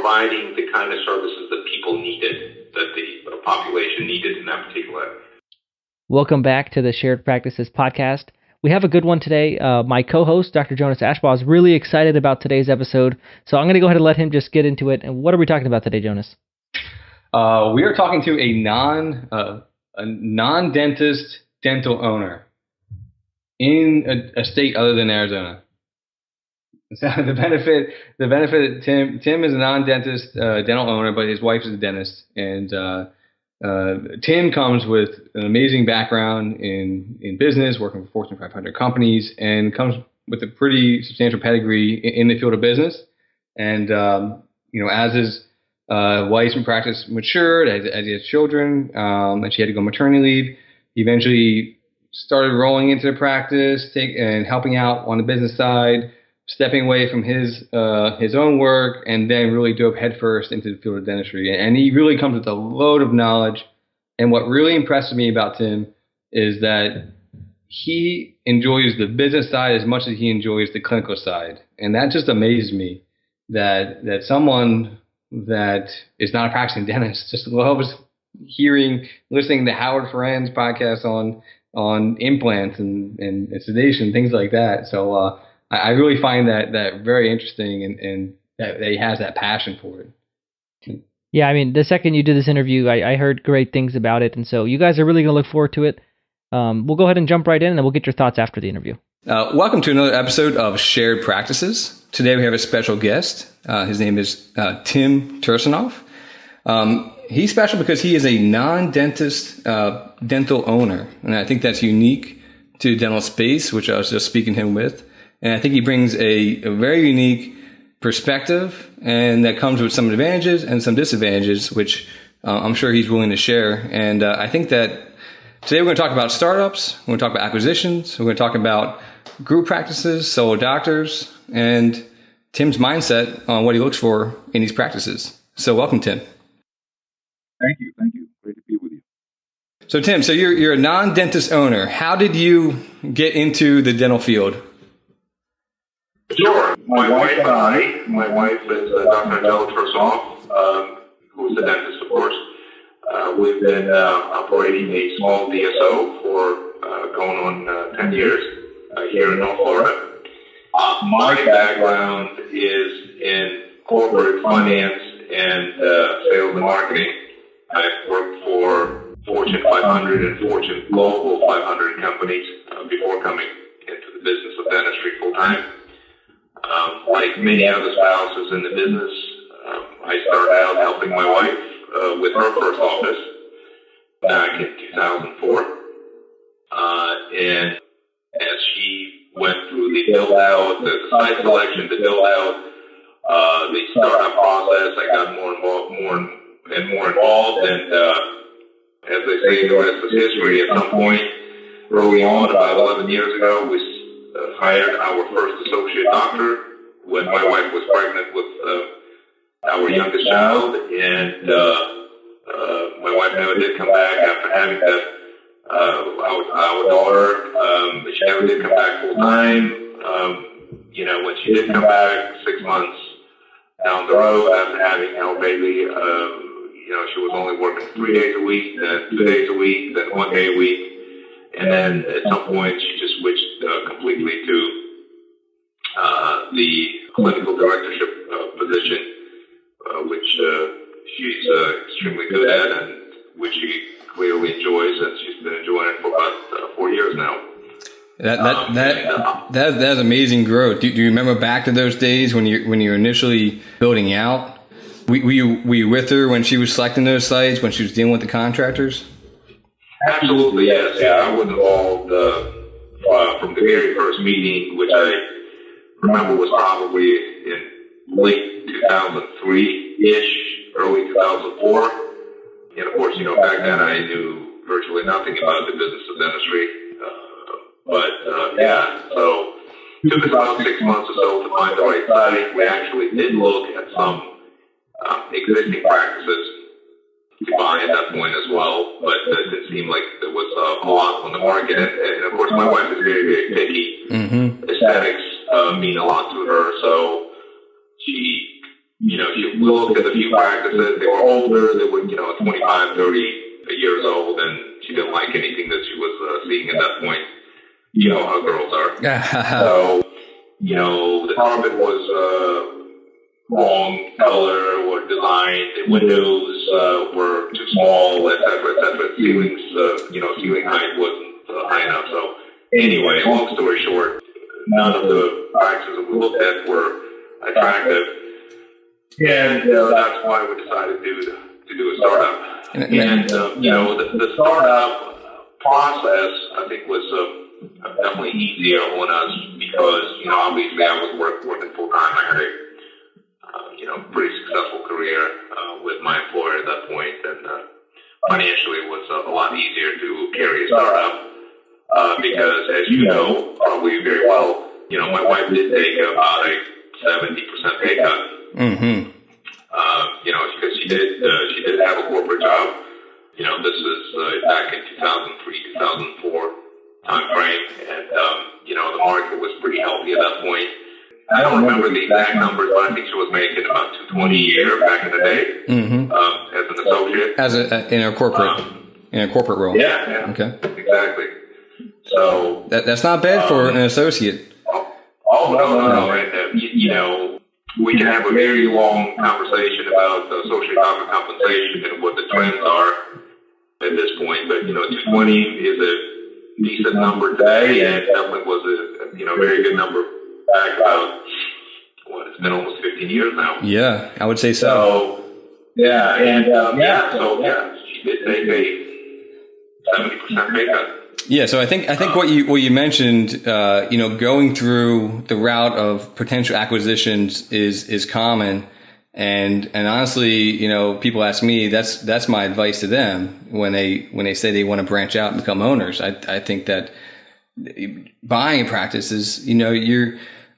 providing the kind of services that people needed, that the population needed in that particular area. Welcome back to the Shared Practices podcast. We have a good one today. My co-host, Dr. Jonas Ashbaugh, is really excited about today's episode, so I'm going to go ahead and let him just get into it. And what are we talking about today, Jonas? We are talking to a non-dentist dental owner in a state other than Arizona. So the benefit. Tim is a non-dentist dental owner, but his wife is a dentist, and Tim comes with an amazing background in business, working for Fortune 500 companies, and comes with a pretty substantial pedigree in the field of business. And as his wife's practice matured, as he had children, and she had to go maternity leave, he eventually started rolling into the practice, and helping out on the business side, stepping away from his own work, and then really dove headfirst into the field of dentistry. And he really comes with a load of knowledge. And what really impressed me about Tim is that he enjoys the business side as much as he enjoys the clinical side. And that just amazed me, that someone that is not a practicing dentist just loves listening to Howard Farran's podcast on implants and sedation, things like that. So I really find that very interesting, and that he has that passion for it. Yeah, I mean, the second you did this interview, I heard great things about it, and so you guys are really going to look forward to it. We'll go ahead and jump right in, and then we'll get your thoughts after the interview. Welcome to another episode of Shared Practices. Today we have a special guest. His name is Tim Tursonoff. He's special because he is a non-dentist dental owner, and I think that's unique to dental space, which I was just speaking to him with. And I think he brings a very unique perspective, and that comes with some advantages and some disadvantages, which I'm sure he's willing to share. And I think that today we're going to talk about startups, we're going to talk about acquisitions, we're going to talk about group practices, solo doctors, and Tim's mindset on what he looks for in these practices. So welcome, Tim. Thank you. Great to be with you. So Tim, you're a non-dentist owner. How did you get into the dental field? Sure. My wife is Dr. Untitled Tursonoff, who's a dentist, of course. We've been operating a small DSO for going on 10 years here in North Florida. My background is in corporate finance and sales and marketing. I've worked for Fortune 500 and Fortune Global 500 companies before coming into the business of dentistry full-time. Like many other spouses in the business, I started out helping my wife with her first office back in 2004. And as she went through the build-out, the site selection, the build-out, the startup process, I got more involved. And as they say, the rest is history. At some point, early on, about 11 years ago, we hired our first associate doctor when my wife was pregnant with our youngest child, and my wife never did come back after having our daughter. She never did come back full time. When she did come back 6 months down the road after having our baby, she was only working 3 days a week, then 2 days a week, then 1 day a week. And then at some point, she just switched completely to the clinical directorship position, which she's extremely good at, and which she clearly enjoys, and she's been enjoying it for about 4 years now. That's amazing growth. Do you remember back to those days when you were initially building out? Were you with her when she was selecting those sites, when she was dealing with the contractors? Absolutely, yes. Yeah, I was involved from the very first meeting, which I remember was probably in late 2003-ish, early 2004. And of course, back then I knew virtually nothing about the business of dentistry. So it took us about 6 months or so to find the right site. We actually did look at some existing practices to buy at that point as well, but it didn't seem like there was a lot on the market. And of course, my wife is very, very picky. Mm-hmm. Aesthetics mean a lot to her, so she we looked at a few practices. They were older. They were, 25, 30 years old, and she didn't like anything that she was seeing at that point. You know how girls are. So, the carpet was wrong color or design. The windows were too small, et cetera, et cetera. Ceilings, ceiling height wasn't high enough. So anyway, long story short, none of the practices that we looked at were attractive. And that's why we decided to do a startup. And the startup process, I think, was definitely easier on us because, obviously I was working full time. I had a pretty successful career with my employer at that point, and financially it was a lot easier to carry a startup because, as you know, probably very well, my wife did take about a 70% pay cut. Mm-hmm. Because she did have a corporate job. This was back in 2003, 2004 time frame, and the market was pretty healthy at that point. I don't remember the exact numbers, but I think she was making about $220 a year back in the day, as an associate, in a corporate role. Yeah. Okay. Exactly. So that's not bad for an associate. No. And we can have a very long conversation about social compensation and what the trends are at this point. But 220 is a decent number today, and definitely was a very good number back about it's been almost 15 years now. Yeah, I would say so. She did take a 70% pay cut. Yeah, so I think what you mentioned, going through the route of potential acquisitions is common, and honestly, people ask me, that's my advice to them when they say they want to branch out and become owners. I think that buying practice is,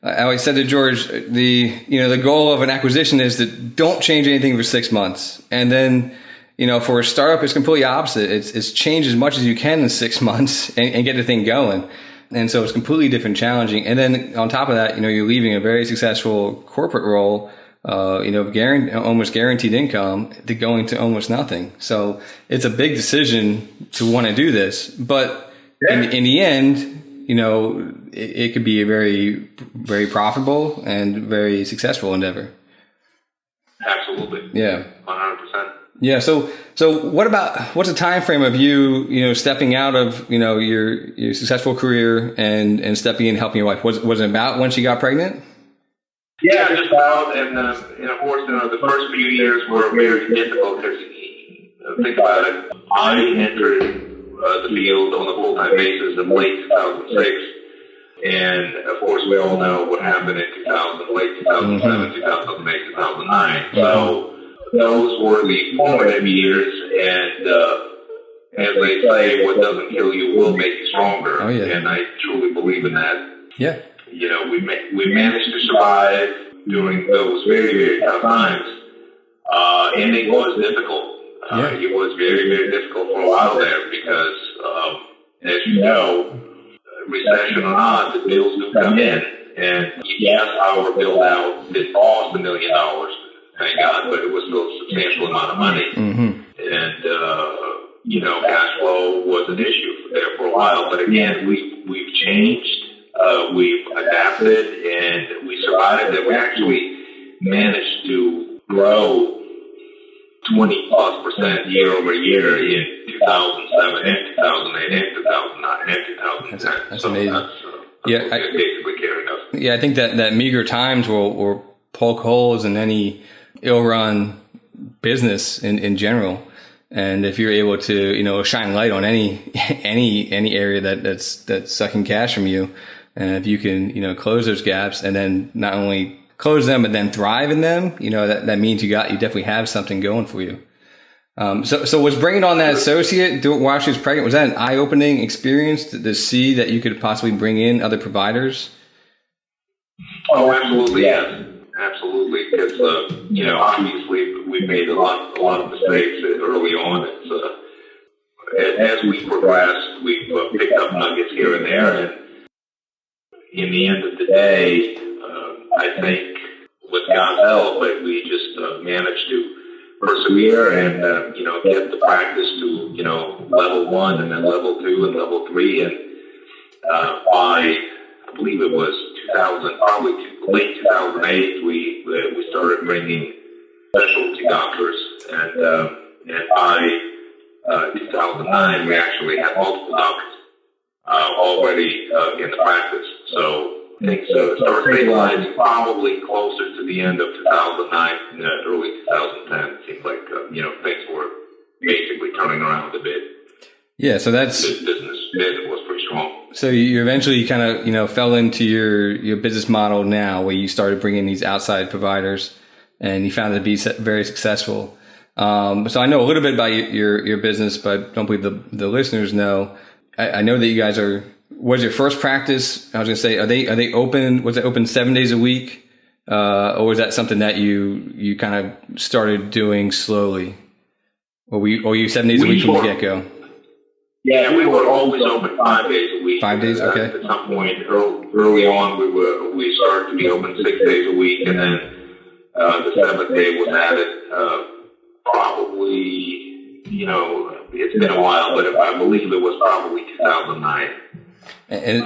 I always said to George, the goal of an acquisition is to don't change anything for 6 months, and then. For a startup, it's completely opposite. It's change as much as you can in 6 months and get the thing going. And so it's completely different, challenging. And then on top of that, you're leaving a very successful corporate role, almost guaranteed income to going to almost nothing. So it's a big decision to want to do this. But in the end, it could be a very, very profitable and very successful endeavor. Absolutely. Yeah. 100%. Yeah. So what's the time frame of you, stepping out of, your successful career and stepping in, helping your wife? Was it about when she got pregnant? Yeah, just about. And of course, the first few years were very difficult because, think about it, I entered the field on a full-time basis in late 2006. And of course, we all know what happened in late 2007, 2008, 2009. So, those were the formative years, and as they say, what doesn't kill you will make you stronger. Oh, yeah. And I truly believe in that. Yeah. We managed to survive during those very, very tough times, and it was difficult. It was very, very difficult for a while there because, as you know, recession or not, the bills do come in, and yes, our bill out did cost $1 million. Thank God, but it was still a substantial amount of money. Mm-hmm. And, cash flow was an issue there for a while. But again, we've changed, we've adapted, and we survived. And we actually managed to grow 20+% year over year in 2007 and 2008 and 2009 and 2010. That's amazing. That's basically carried us. Yeah, I think that meager times will poke holes in any ill-run business in general, and if you're able to shine light on any area that's sucking cash from you, and if you can close those gaps and then not only close them but then thrive in them, that means you definitely have something going for you. So was bringing on that associate while she was pregnant, was that an eye-opening experience to see that you could possibly bring in other providers? Oh, absolutely, yes. Absolutely, because obviously we made a lot of mistakes early on. As we progressed, we've picked up nuggets here and there, and in the end of the day, I think with God's help, but we just managed to persevere and, get the practice to, level 1 and then level 2 and level 3. And by, I believe it was 2000, probably late 2008, we started bringing specialty doctors. And by 2009, we actually had multiple doctors already in the practice. So things started stabilizing probably closer to the end of 2009, early 2010. It seemed like, things were basically turning around a bit. Yeah, so that's... Business was pretty strong. So you eventually kind of, fell into your business model now where you started bringing these outside providers and you found it to be very successful. So I know a little bit about your business, but I don't believe the listeners know. I know that you guys was your first practice? I was going to say, are they open? Was it open 7 days a week? Or was that something that you kind of started doing slowly? Or were you 7 days a week from the get-go? Yeah, we were always open 5 days a week. 5 days, okay. At some point early on, we started to be open 6 days a week, and then the 7th day was added. Probably, it's been a while, but I believe it was probably 2009. And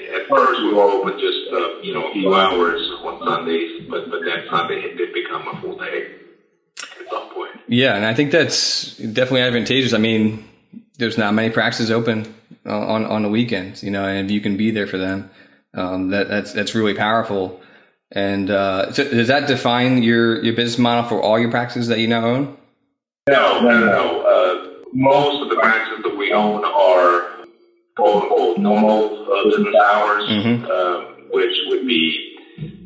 at first we were open just a few hours on Sundays, but then Sunday it did become a full day at some point. Yeah, and I think that's definitely advantageous. I mean, there's not many practices open on the weekends, and if you can be there for them, that's really powerful. And so does that define your business model for all your practices that you now own? No. Most of the practices that we own are quote unquote normal business hours, which would be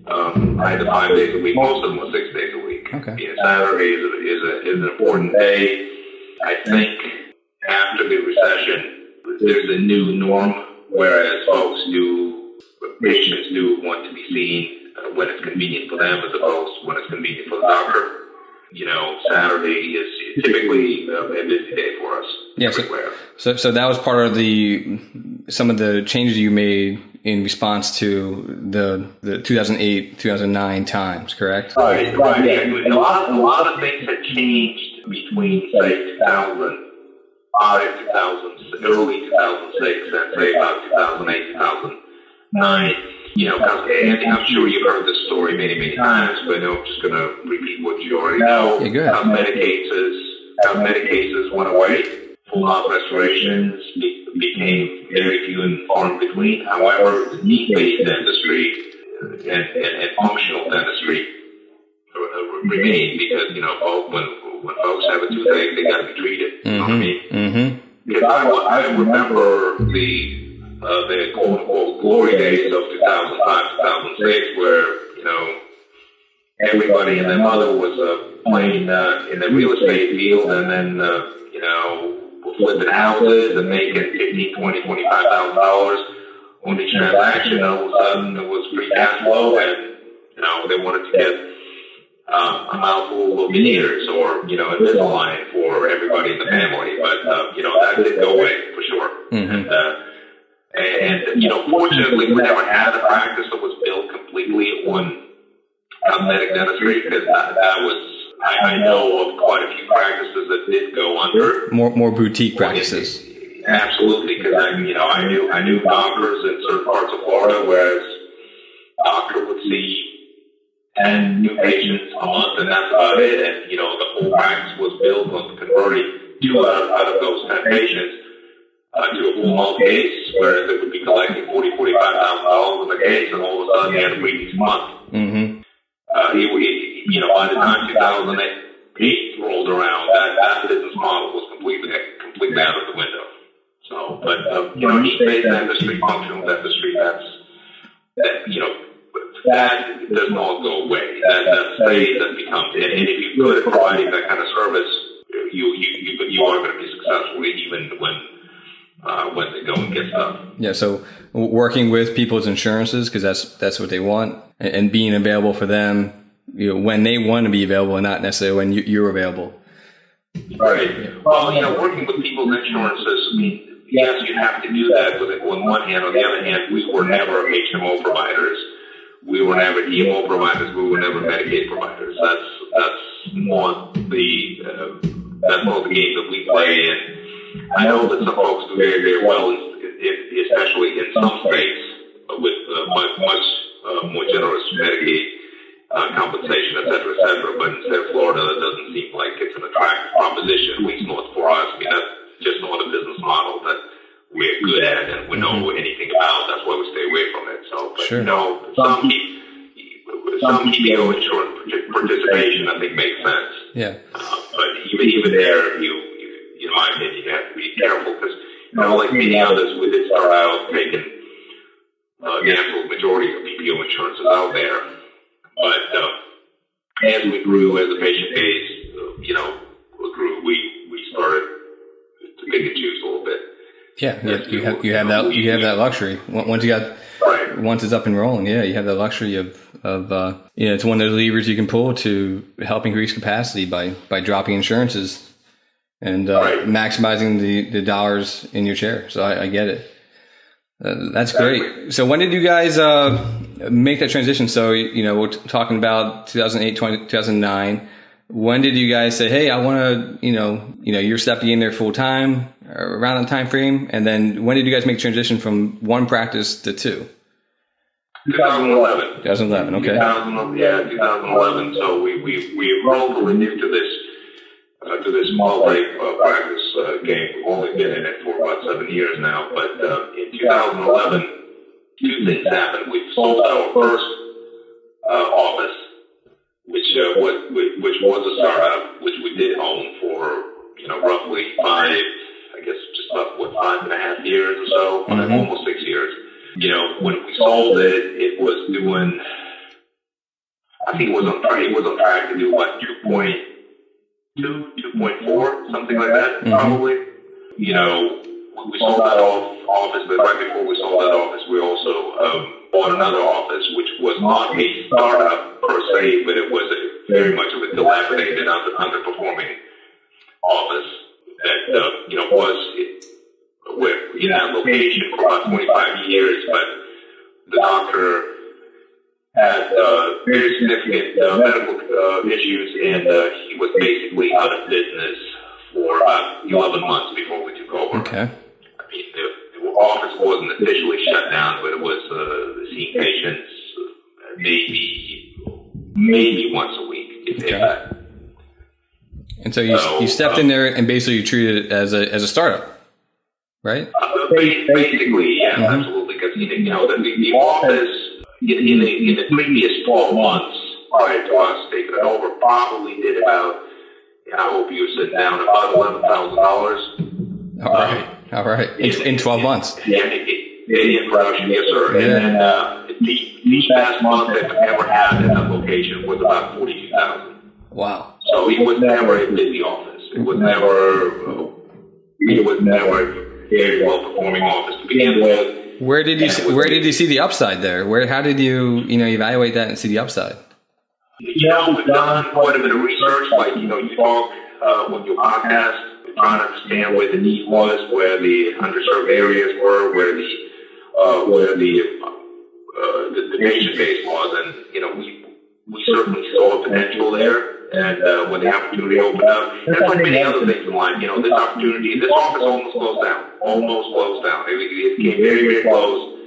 either 5 days a week. Most of them are 6 days a week. Okay. Yeah, Saturday is an important day. I think after the recession, there's a new norm, whereas patients do want to be seen when it's convenient for them as opposed to when it's convenient for the doctor. Saturday is typically a busy day for us. Yeah, so that was part of some of the changes you made in response to the 2008, 2009 times, correct? Right. Yeah. A lot of things had changed between, say, 2005, early 2006, and say about 2008, 2009. And I'm sure you've heard this story many, many times, but I'm just going to repeat what you already know. Yeah, go ahead. Cosmetic cases went away. Full mouth restorations became very few and far in between. However, the need-based dentistry and functional dentistry remain because, when folks have a toothache, they got to be treated. You know what I mean? Because I remember the quote-unquote glory days of 2005, 2006, where, everybody and their mother was playing in the real estate field and then, flipping houses and making $15,000, $20,000, $25,000 on each transaction. All of a sudden, it was free cash flow, and, they wanted to get a mouthful of veneers or, Invisalign for everybody in the family. But, that did go away for sure. And fortunately, we never had a practice that was built completely on cosmetic dentistry, because that was, I know of quite a few practices that did go under. More boutique practices. Absolutely, because I knew doctors in certain parts of Florida, whereas a doctor would see 10 new patients a month, and that's about it. And, the whole practice was built on converting 2 out of those 10 patients to a full mouth case, whereas it would be collecting $40,000, $45,000 in the case, and all of a sudden he had a free each month. By the time 2008 rolled around, that business model was completely out of the window. So, but need-based dentistry, functional dentistry, that does not go away. That stays and becomes it. And if you're good at providing that kind of service, you are going to be successful even when the going gets tough. Yeah, so working with people's insurances, because that's what they want, and being available for them, when they want to be available, and not necessarily when you're available. Right. Well, working with people's insurances, I mean, yes, you have to do that on one hand. On the other hand, we were never HMO providers. we were never EMO providers. We were never Medicaid providers. That's more the game that we play. And I know that some folks do very, very well, especially in some states with much more generous Medicaid compensation, et cetera, but in the state of Florida, it doesn't seem like it's an attractive proposition, at least not for us. I mean, that's just not a business model that we're good at and we know anything about. That's why we stay away from it. So, but sure. Some PPO insurance participation, I think, makes sense. Yeah. But even there, in my opinion, you have to be careful because, like many others, we did start out taking the absolute majority of PPO insurances out there. But as we grew, as the patient base, grew, we started to pick and choose a little bit. Yeah, you have that luxury. Once it's up and rolling, you have the luxury of it's one of those levers you can pull to help increase capacity by dropping insurances and maximizing the dollars in your chair. So I get it. That's great. So when did you guys make that transition? So we're talking about 2008, 2009. When did you guys say, "Hey, I want to," you're stepping in there full time around that time frame? And then when did you guys make the transition from one practice to two? 2011. 2011. Okay. 2011. So we relatively new to this small type practice game. We've only been in it for about 7 years now. But in 2011, two things happened. We sold our first office, which was a startup, which we did own for roughly 5.5 years or so, almost 6 years. When we sold it, it was doing, I think it was on track to do what, 2.2, 2.4, something like that, probably. We sold that office, but right before we sold that office, we also bought another office, which was not a startup per se, but it was very much of a dilapidated, underperforming office that was in that location for about 25 years, but the doctor had very significant medical issues, and he was basically out of business for about 11 months before we took over. Okay. I mean, the office wasn't officially shut down, but it was seeing patients maybe once a week, if that. And so you stepped in there and basically you treated it as a startup, right? Basically, yeah, absolutely. Because the office in the previous 12 months prior to us taking it over probably did about, I hope you sit down, about $11,000. All right. In 12 months. Yeah, in production, yes, sir. Yeah. And then the best month that we ever had in that location was about $42,000. Wow. So it was never a busy office. It was never a very well performing office to begin with. Where did you see the upside there? How did you evaluate that and see the upside? We've done quite a bit of research. Like you talk on your podcast, trying to understand where the need was, where the underserved areas were, where the patient base was, and we certainly saw potential there. And when the opportunity opened up, that's like many other things in life. This office almost closed down. It came very, very close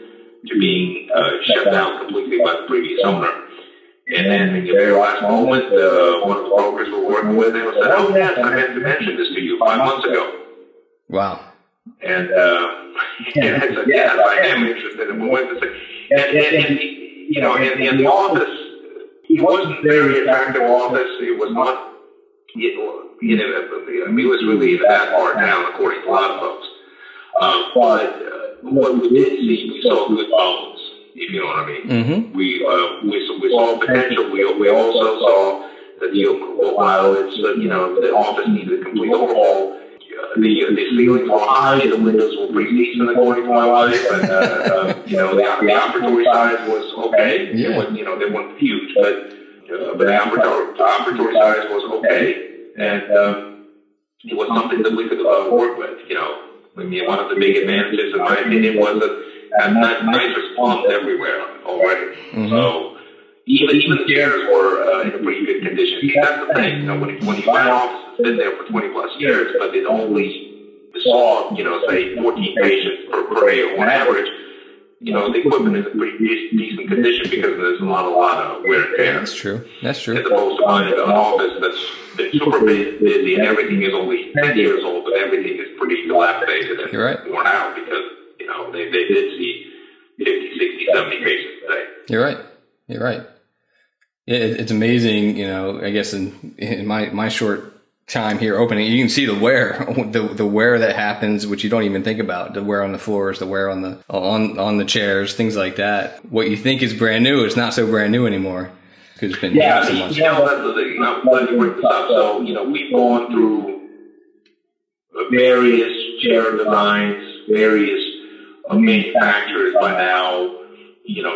to being shut down completely by the previous owner. And then in the very last moment, one of the brokers we're working with him said, "Oh yes, I meant to mention this to you 5 months ago." Wow. And I said, "Yes, I am interested." And we went to say, and the office. It wasn't a very attractive office. It was not, it was really in a bad part of town, according to a lot of folks. But what we did see, we saw good bones, if you know what I mean. Mm-hmm. We saw potential. We also saw that while it's the office needed a complete overhaul. The ceilings were high, the windows were pretty decent according to my wife, and the operatory size was okay. Yeah. They weren't huge, but the operatory size was okay, and it was something that we could work with. One of the big advantages, in my opinion, was that had nice response everywhere already. So even the chairs were in a pretty good condition. See, that's the thing. When you buy an office that's been there for 20 plus years, but it only saw, say 14 patients per day on average, the equipment is in pretty decent condition because there's a lot of wear and tear. That's true. As opposed to finding an office that's been super busy and everything is only 10 years old, but everything is pretty dilapidated and worn out because, they did see 50, 60, 70 patients a day. You're right. Yeah, it's amazing, I guess in my short time here opening, you can see the wear, the wear that happens, which you don't even think about, the wear on the floors, the wear on the chairs, things like that. What you think is brand new is not so brand new anymore because it's been so much. That's the thing. Glad you bring this up. So, we've gone through various chair designs, various manufacturers by now.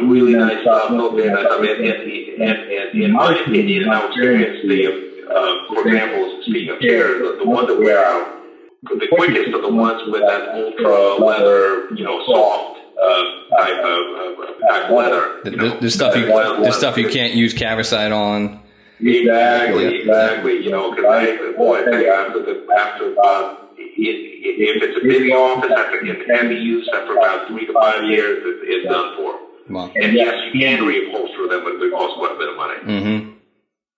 Really nice stuff, very nice stuff. And in my opinion, and our experience, for example, speaking of chairs, the ones that wear out the quickest are the ones with that ultra leather, soft type of leather. The stuff you can't use Cavicide on. Exactly. Because I tell you, after if it's a busy office, after it can be used after about 3 to 5 years, it's done for. Wow. And yes, you can reupholster them, but it costs quite a bit of money.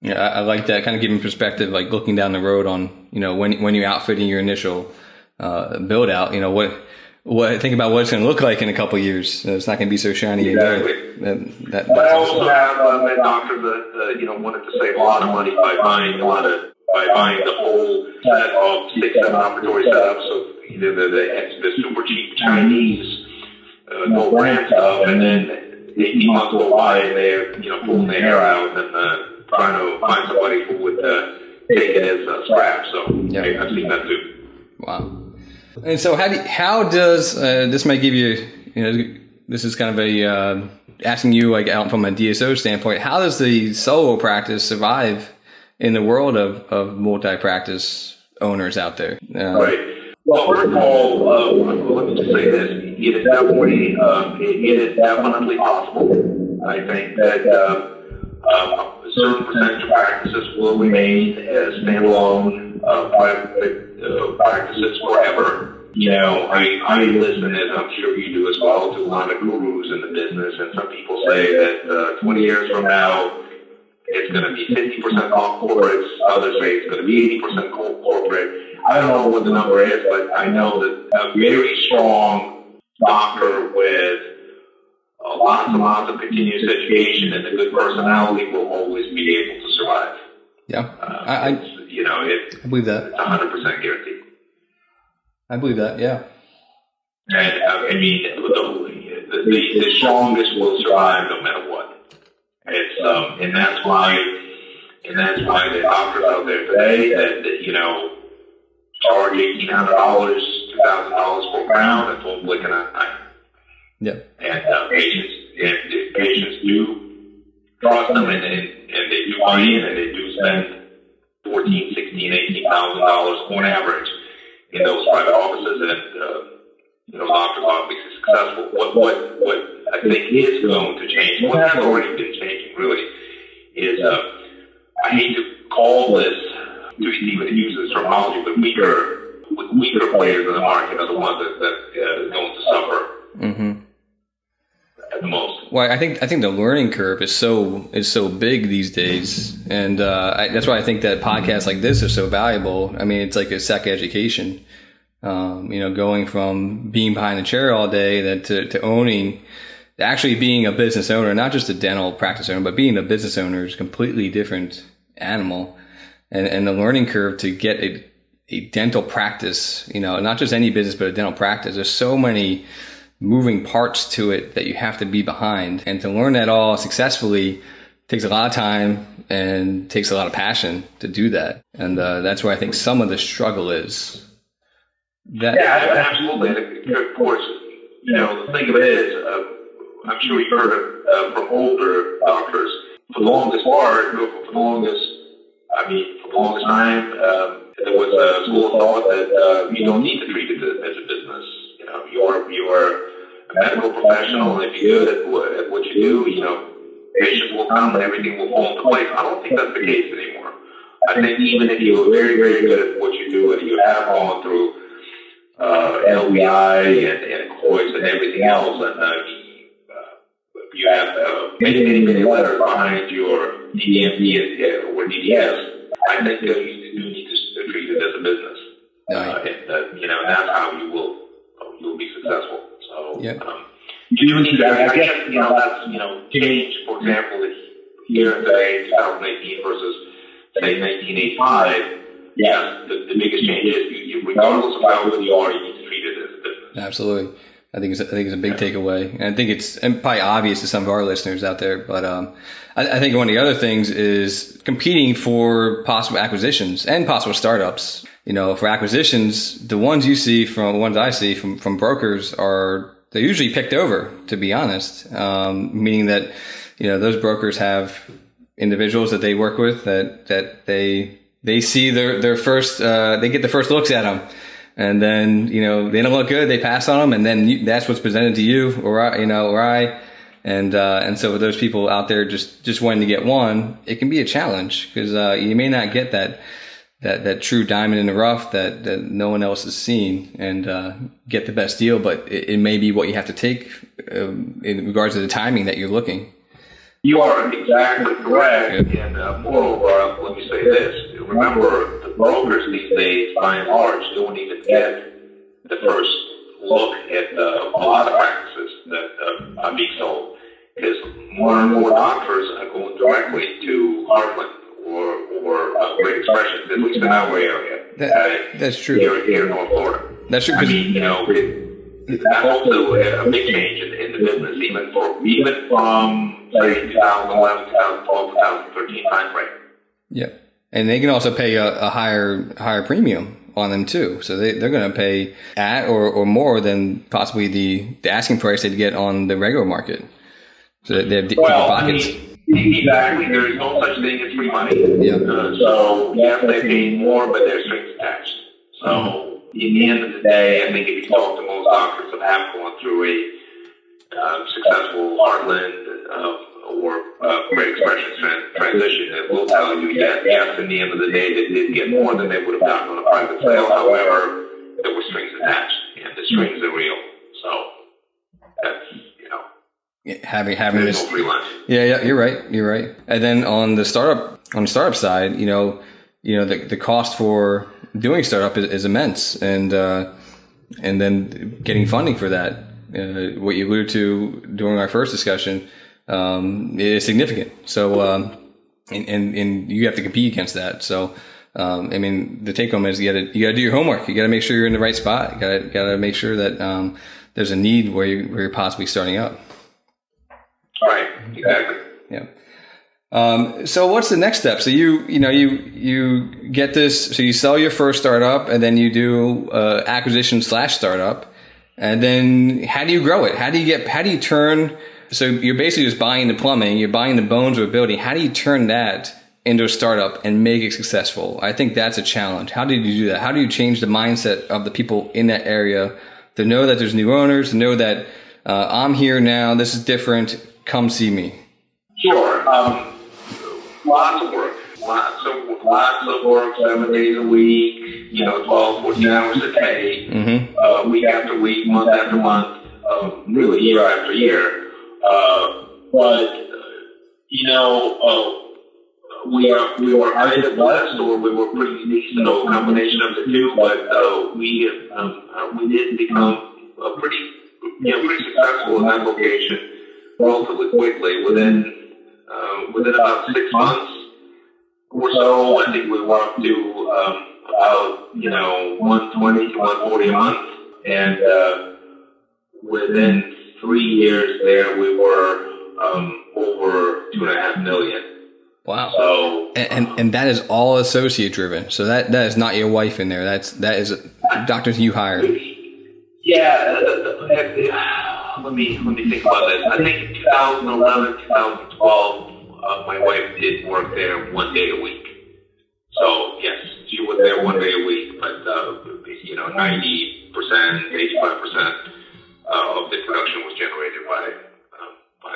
Yeah, I like that, kind of giving perspective, like looking down the road on, when you're outfitting your initial build out, what think about what it's going to look like in a couple of years. It's not going to be so shiny. Exactly. But I also have a doctor that wanted to save a lot of money by buying the whole set of 6-7 operatory setups of either the super cheap Chinese no brand stuff, and then 18 months go by and they're pulling their hair out and trying to find somebody who would take it as scrap. So I've seen that too. Wow. And so how does this might give you, this is kind of a asking you like out from a DSO standpoint, how does the solo practice survive in the world of multi-practice owners out there? Right. Well, first of all, let me just say this: it is definitely possible. I think that a certain percentage of practices will remain as standalone private practices forever. I listen, as I'm sure you do as well, to a lot of gurus in the business, and some people say that 20 years from now, it's going to be 50% off corporates. Others say it's going to be 80% corporate. I don't know what the number is, but I know that a very strong doctor with lots and lots of continuous education and a good personality will always be able to survive. Yeah, I believe that. It's 100% guaranteed. I believe that. Yeah. And the strongest will survive no matter what. It's and that's why the doctors out there today that charge $1,800, $2,000 per crown and full blink an eye. Yeah. And patients do trust them and they do buy in and they do spend $14,000, $16,000, $18,000 on average in those private offices, and doctors are obviously successful. What I think is going to change, what has already been changing really, is I hate to call this to even use this terminology, but weaker players in the market are the ones that are going to suffer at the most. Well, I think the learning curve is so big these days, and that's why I think that podcasts like this are so valuable. I mean, it's like a second education. Going from being behind the chair all day to owning, actually being a business owner, not just a dental practice owner, but being a business owner is a completely different animal. And the learning curve to get a dental practice, not just any business, but a dental practice, there's so many moving parts to it that you have to be behind. And to learn that all successfully takes a lot of time and takes a lot of passion to do that. And that's where I think some of the struggle is. Absolutely. Of course, the thing of it is, I'm sure you've heard it from older doctors. For the longest time, there was a school of thought that you don't need to treat it as a business. You are a medical professional, and if you're good at what you do, patients will come and everything will fall into place. I don't think that's the case anymore. I think even if you're very, very good at what you do, and you have gone through LBI and COIS and everything else, and you have many letters behind your DMD or DDS, I think that you do need to treat it as a business. And that's how you'll be successful. So, you do need to, I guess, that's, change, for example, here in, say, 2018 versus, say, 1985. Yes, the biggest change is you regardless of how good you are, you need to treat it as a business. Absolutely. I think it's a big takeaway. And I think it's probably obvious to some of our listeners out there, but I think one of the other things is competing for possible acquisitions and possible startups. For acquisitions, the ones I see from brokers they're usually picked over, to be honest. Meaning that, those brokers have individuals that they work with that they see their first, they get the first looks at them. And then, they don't look good, they pass on them, and then that's what's presented to you or I. And so for those people out there just wanting to get one, it can be a challenge because you may not get that true diamond in the rough that no one else has seen and get the best deal, but it may be what you have to take in regards to the timing that you're looking. You are exactly correct. And moreover, let me say this. Remember, the brokers these days, by and large, don't even get the first look at a lot of practices that are being sold. Because more and more doctors are going directly to Heartland or Great Expressions, at least in our area. That's true. Here in North Florida. That's true. That's also a big change in the business, even from, say, 2011, 2012, 2013 time frame. Yeah. And they can also pay a higher premium on them too. So they're going to pay at or more than possibly the asking price they'd get on the regular market. So they have deeper pockets. Exactly. There is no such thing as free money. Yeah. So yes, they pay more, but there's strings attached. So in the end of the day, I think if you talk to most doctors that have gone through a successful Heartland or Great Expressions transition, it will tell you, yes, in the end of the day, they did get more than they would have gotten on a private sale. However, there were strings attached, and the strings are real. So that's, having there's this. No free lunch. Yeah, you're right. And then on the startup side, the cost for doing startup is immense, and then getting funding for that, what you alluded to during our first discussion, is significant. So, and you have to compete against that. So, the take home is you gotta do your homework. You gotta make sure you're in the right spot. You gotta make sure that, there's a need where you're possibly starting up. Right. Exactly. Yeah. So what's the next step? So you get this, so you sell your first startup and then you do, acquisition / startup. And then how do you grow it? How do you turn, so you're basically just buying the plumbing, you're buying the bones of a building. How do you turn that into a startup and make it successful? I think that's a challenge. How did you do that? How do you change the mindset of the people in that area to know that there's new owners, to know that, I'm here now, this is different, come see me? Sure. Lots of work. Lots of work, 7 days a week, 12, 14 hours a day, week after week, month after month, really year after year. But we were either blessed or we were pretty decent, a combination of the two, but we did become pretty successful in that location relatively quickly. Within about 6 months or so, I think we were up to about 120 to 140 a month, and within 3 years there we were over $2.5 million. Wow. So and that is all associate driven. So that is not your wife in there. That is doctors you hired. Yeah. Let me think about this. I think in 2011, 2012, my wife did work there 1 day a week. So yes, she was there 1 day a week, but 90%, 85% of the production was generated by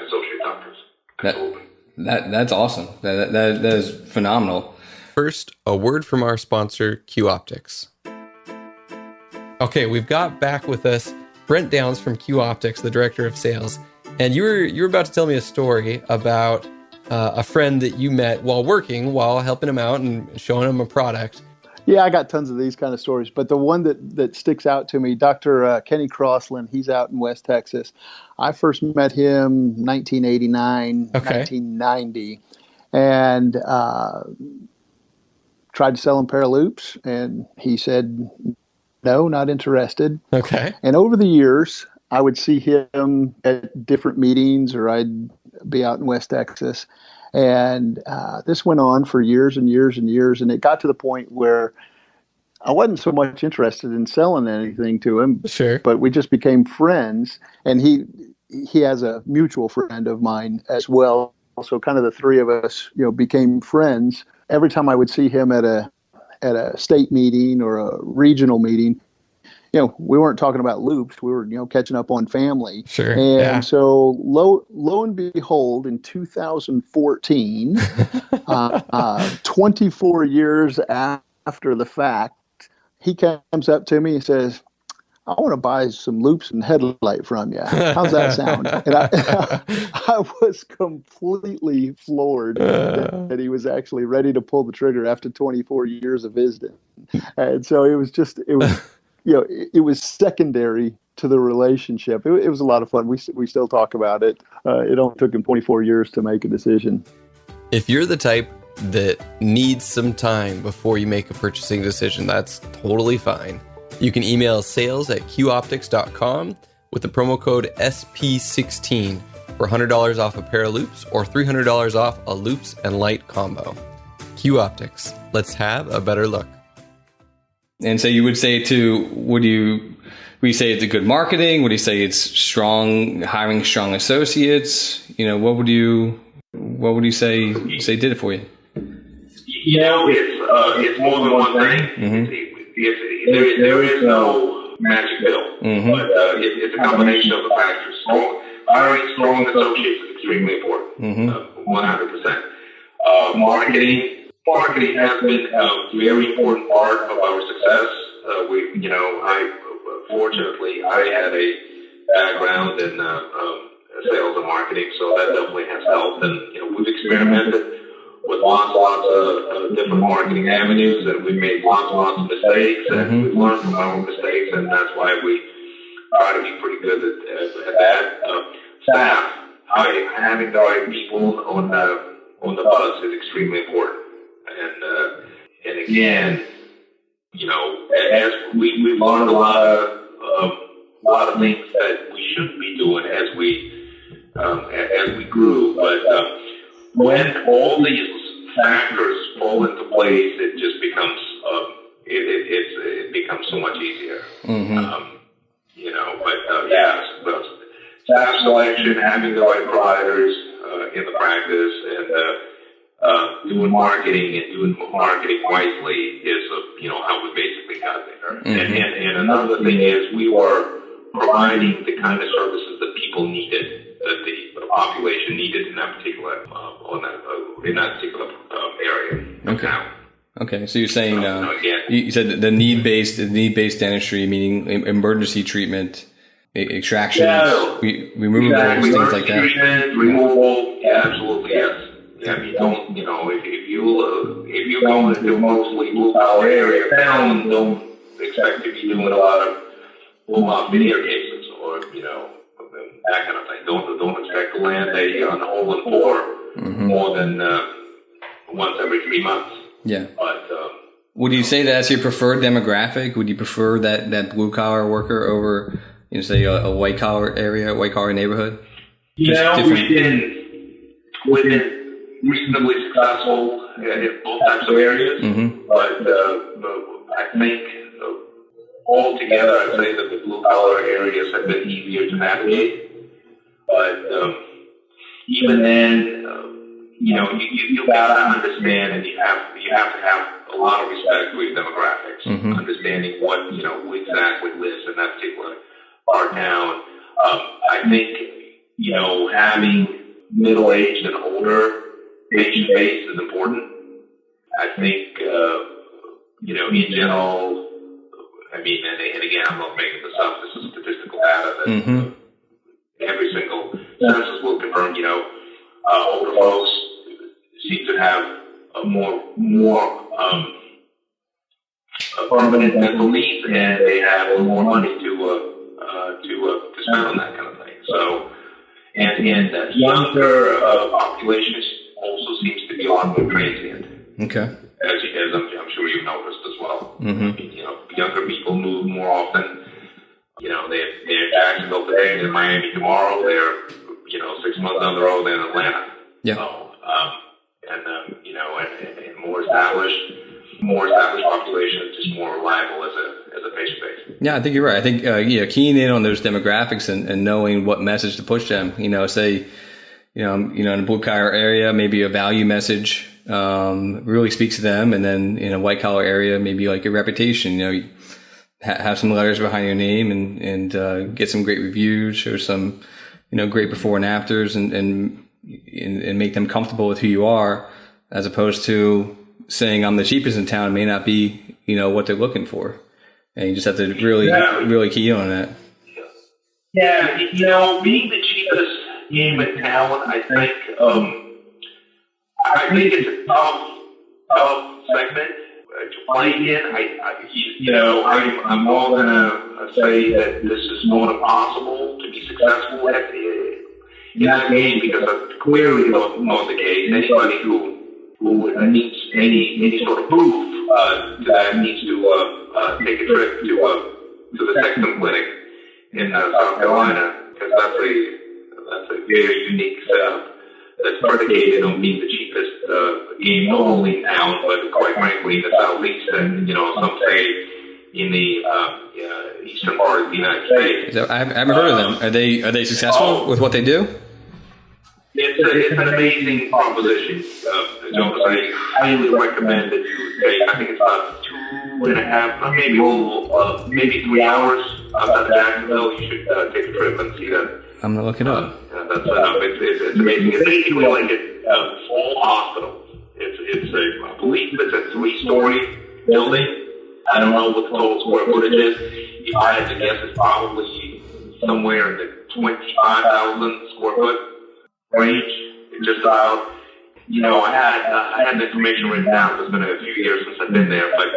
associate doctors. Absolutely. That's awesome. That is phenomenal. First, a word from our sponsor, Q Optics. Okay, we've got back with us Brent Downs from Q Optics, the director of sales, and you were about to tell me a story about a friend that you met while helping him out and showing him a product. Yeah, I got tons of these kind of stories, but the one that sticks out to me, Dr. Kenny Crossland, he's out in West Texas. I first met him 1989, 1990, and tried to sell him a pair of loops, and he said, no, not interested. Okay. And over the years, I would see him at different meetings, or I'd be out in West Texas. And this went on for years and years and years. And it got to the point where I wasn't so much interested in selling anything to him. Sure. But we just became friends. And he has a mutual friend of mine as well. So kind of the three of us, became friends. Every time I would see him at a state meeting or a regional meeting, we weren't talking about loops. We were, catching up on family. Sure. And so lo and behold, in 2014, 24 years after the fact, he comes up to me and says, I want to buy some loops and headlight from you. How's that sound? And I was completely floored that he was actually ready to pull the trigger after 24 years of visiting. And so it was it was secondary to the relationship. It was a lot of fun. We still talk about it. It only took him 24 years to make a decision. If you're the type that needs some time before you make a purchasing decision, that's totally fine. You can email sales@qoptics.com with the promo code SP16 for $100 off a pair of loops or $300 off a loops and light combo. Q Optics. Let's have a better look. And so you would say would you say it's a good marketing? Would you say it's hiring strong associates? What would you say did it for you? It's more than one thing. Mm-hmm. There is no magic pill, but it's a combination of the factors. Hiring strong associates is extremely important, 100%. Marketing has been a very important part of our success. Fortunately, I had a background in sales and marketing, so that definitely has helped. And we've experimented with lots of different marketing avenues, and we've made lots of mistakes, and we've learned from our mistakes, and that's why we try to be pretty good at that. Staff, having the right people on the bus is extremely important. And again, as we've learned a lot of things that we shouldn't be doing as we grew. But when all these factors fall into place, it just becomes it becomes so much easier. But staff selection, having the right providers in the practice, and doing marketing wisely is how we basically got there. And another thing is we were providing the kind of services that people needed, that the population needed in that particular area. Okay, so you're saying you said the need-based dentistry, meaning emergency treatment, extractions, removals, things like that. Removal, absolutely, yes. I mean, don't if you're going to do mostly blue collar area town, don't expect to be doing a lot of full-mouth veneer cases or that kind of thing. Don't expect to land on the hole in four more than once every 3 months. Yeah. But would you say that's your preferred demographic? Would you prefer that blue collar worker over, say a white collar area, white collar neighborhood? We've been reasonably successful in both types of areas, but I think altogether I'd say that the blue collar areas have been easier to navigate. But even then, you gotta understand, and you have to have a lot of respect for your demographics, understanding who exactly lives in that particular part of town. I think, having middle-aged and older patient base is important. I think, in general, and again, I'm not making this up, this is statistical data that every single census will confirm, older folks seem to have a more permanent mental needs, and they have a little more money to spend on that kind of thing. So, and younger populations also seems to be a lot more transient. Okay. As I'm sure you've noticed as well. Younger people move more often. They're in Jacksonville today, they're in Miami tomorrow, they're 6 months down the road, they're in Atlanta. Yeah. So, and more established population is just more reliable as a patient base. Yeah, I think you're right. I think keying in on those demographics and knowing what message to push them. Say, in a blue collar area, maybe a value message really speaks to them, and then in a white collar area, maybe like a reputation. You have some letters behind your name and get some great reviews or some great before and afters, and make them comfortable with who you are, as opposed to saying I'm the cheapest in town may not be what they're looking for, and you just have to really key in on that. Yeah, being the cheapest game in town, I think it's a tough segment to play in. I'm all gonna say that this is not impossible to be successful in that game, because that's clearly not the case. Anybody who needs any sort of proof to that needs to take a trip to the Sexton Clinic in South Carolina, because that's a very unique setup that's predicated on being the cheapest game, not only in town, but quite frankly in the Southeast, and some say in the eastern part of the United States. I haven't heard of them. Are they successful with what they do? It's an amazing proposition, Jonas. I highly recommend that you take. I think it's about 2.5, maybe maybe 3 hours outside of Jacksonville. You should take a trip and see that. I'm gonna look it up. It's amazing. It's basically like a full hospital. I believe it's a 3-story building. I don't know what the total square footage is. If I had to guess, it's probably somewhere in the 25,000 square foot range. It's just about. I had the information written down. It's been a few years since I've been there, but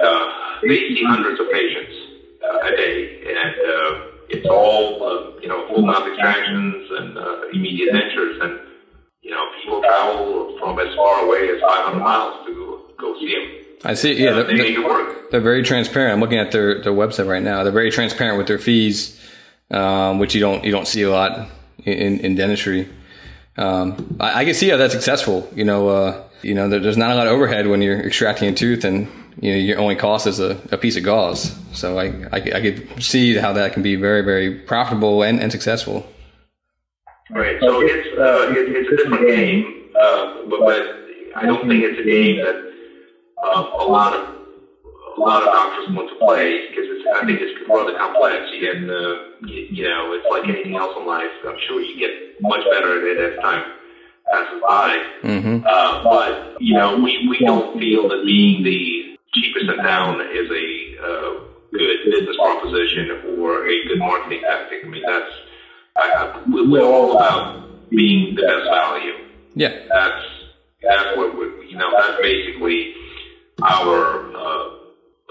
they see hundreds of patients a day, and it's all full mouth extractions and immediate dentures, and people travel from as far away as 500 miles to go see them. I see. Yeah, they make it work. They're very transparent. I'm looking at their website right now. They're very transparent with their fees, which you don't see a lot in dentistry. I can see how that's successful. There's not a lot of overhead when you're extracting a tooth, and your only cost is a piece of gauze. So I could see how that can be very, very profitable and successful. Right. So it's a different game, but I don't think it's a game that a lot of doctors want to play, because I think it's rather complex. And it's like anything else in life. I'm sure you get much better at it as time passes by. But we don't feel that being the cheapest in town is a good business proposition or a good marketing tactic. I mean, we're all about being the best value. Yeah, that's what that's basically our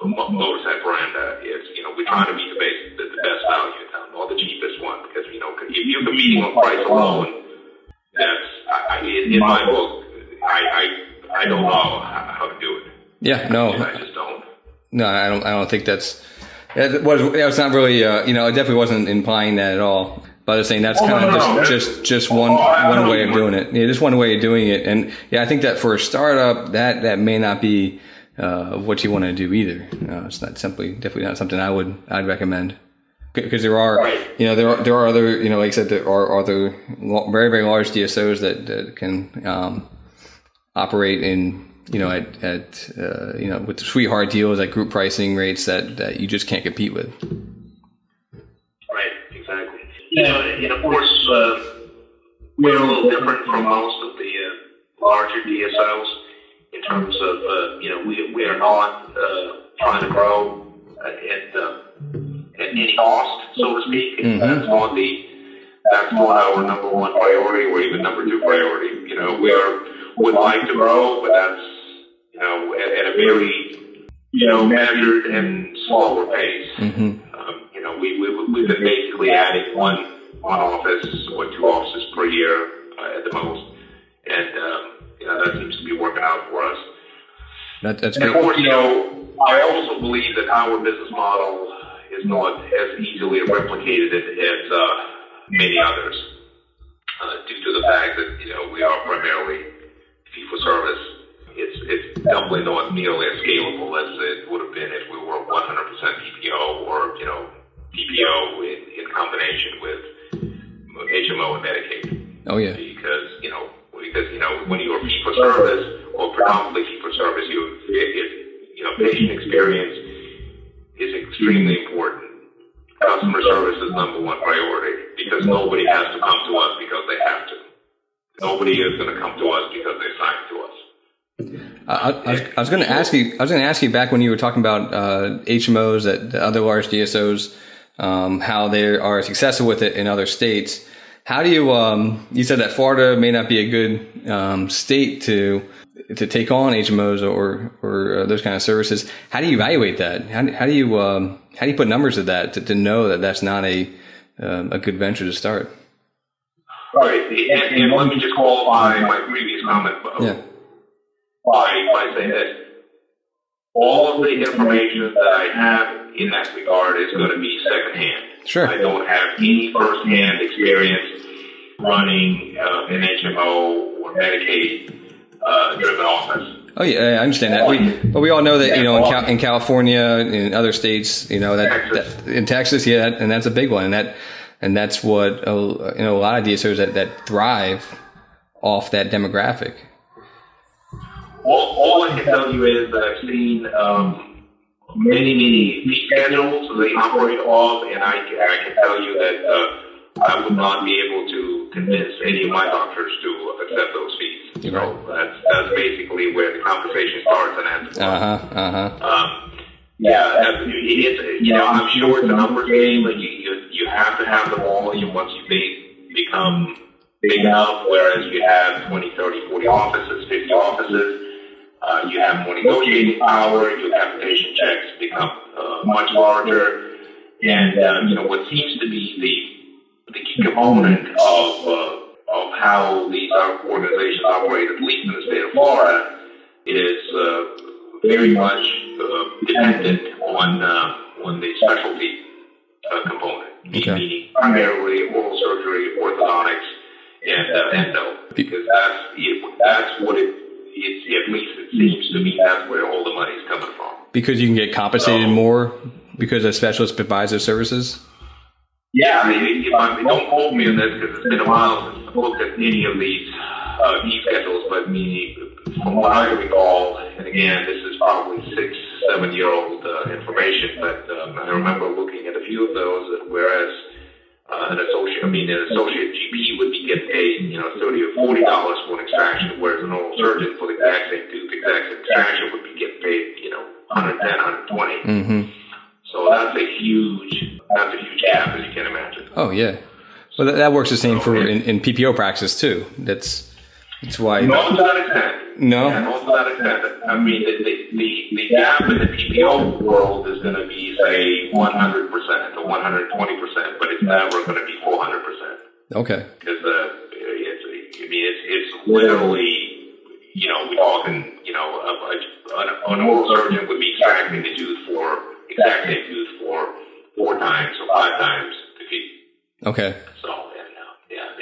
motorcycle brand is. We're trying to be the best value in town, not the cheapest one, because if you're competing on price alone, that's in my book. I don't know how to do it. Yeah, no, I just don't. No, I don't think that's. That was not really. It definitely wasn't implying that at all. But I was saying that's just one way of doing it. Yeah, just one way of doing it. And yeah, I think that for a startup, that may not be what you want to do either. It's definitely not something I'd recommend. Because there are, there are other, like I said, there are other very, very large DSOs that can operate in, with sweetheart deals at group pricing rates that you just can't compete with. Right, exactly. and of course, we're a little different from most of the larger DSOs in terms of, we are not trying to grow at any cost, so to speak. That's not our number one priority or even number two priority. We'd like to grow, but that's, at a very, measured and slower pace. Mm-hmm. We've been basically adding one office or two offices per year at the most. And, that seems to be working out for us. That's and great. of course, I also believe that our business model is not as easily replicated as many others, due to the fact that, we are primarily fee-for-service. It's definitely not nearly as scalable as it would have been if we were 100% PPO or, PPO in combination with HMO and Medicaid. Oh, yeah. Because when you're fee-for-service or predominantly fee-for-service, patient experience is extremely important. Customer service is number one priority because nobody has to come to us because they have to. Nobody is going to come to us because they signed to us. I was going to ask you back when you were talking about HMOs, that the other large DSOs, how they are successful with it in other states. How do you? You said that Florida may not be a good state to take on HMOs or those kind of services. How do you evaluate that? How do you put numbers to that to know that that's not a good venture to start? All right, and let me just qualify my previous comment by saying this. All of the information that I have in that regard is going to be secondhand. Sure. I don't have any firsthand experience running an HMO or Medicaid driven office. Oh yeah, I understand that. But we all know that in California, in other states, that in Texas, and that's a big one, and that's what a lot of DSOs that thrive off that demographic. All I can tell you is that I've seen many fee schedules they operate off, and I can tell you that I would not be able to convince any of my doctors to accept those fees. That's basically where the conversation starts and ends. I'm sure it's a numbers game, but you have to have the volume once you become big enough, whereas you have 20, 30, 40 offices, 50 offices. You have more negotiating power. Your capitation checks become much larger, and what seems to be the key component of how these organizations operate, at least in the state of Florida, is very much dependent on the specialty component, meaning primarily oral surgery, orthodontics, and endo, because that's what it's at least it seems to me that's where all the money's coming from. Because you can get compensated more because a specialist provides those services? Yeah, don't quote me on this because it's been a while since I've looked at any of these fee schedules, but from what I recall, and again, this is probably 6-7-year-old information, but I remember looking at a few of those, whereas an associate GP would be getting paid, $30 or $40 for an extraction, whereas an oral surgeon for the exact same tooth, exact same extraction would be getting paid, $110, $120. Mm-hmm. So that's a huge gap, as you can imagine. Oh yeah, well that works the same for in PPO practice too. That's why. Not to that extent. No. Yeah, not to that extent. I mean, the gap in the PPO world is going to be say 100% or 120%, but it's never going to be 400%. Okay. Because it's literally, we're talking, an oral surgeon would be extracting the tooth exact same tooth for 4 times or 5 times the fee. Okay. So,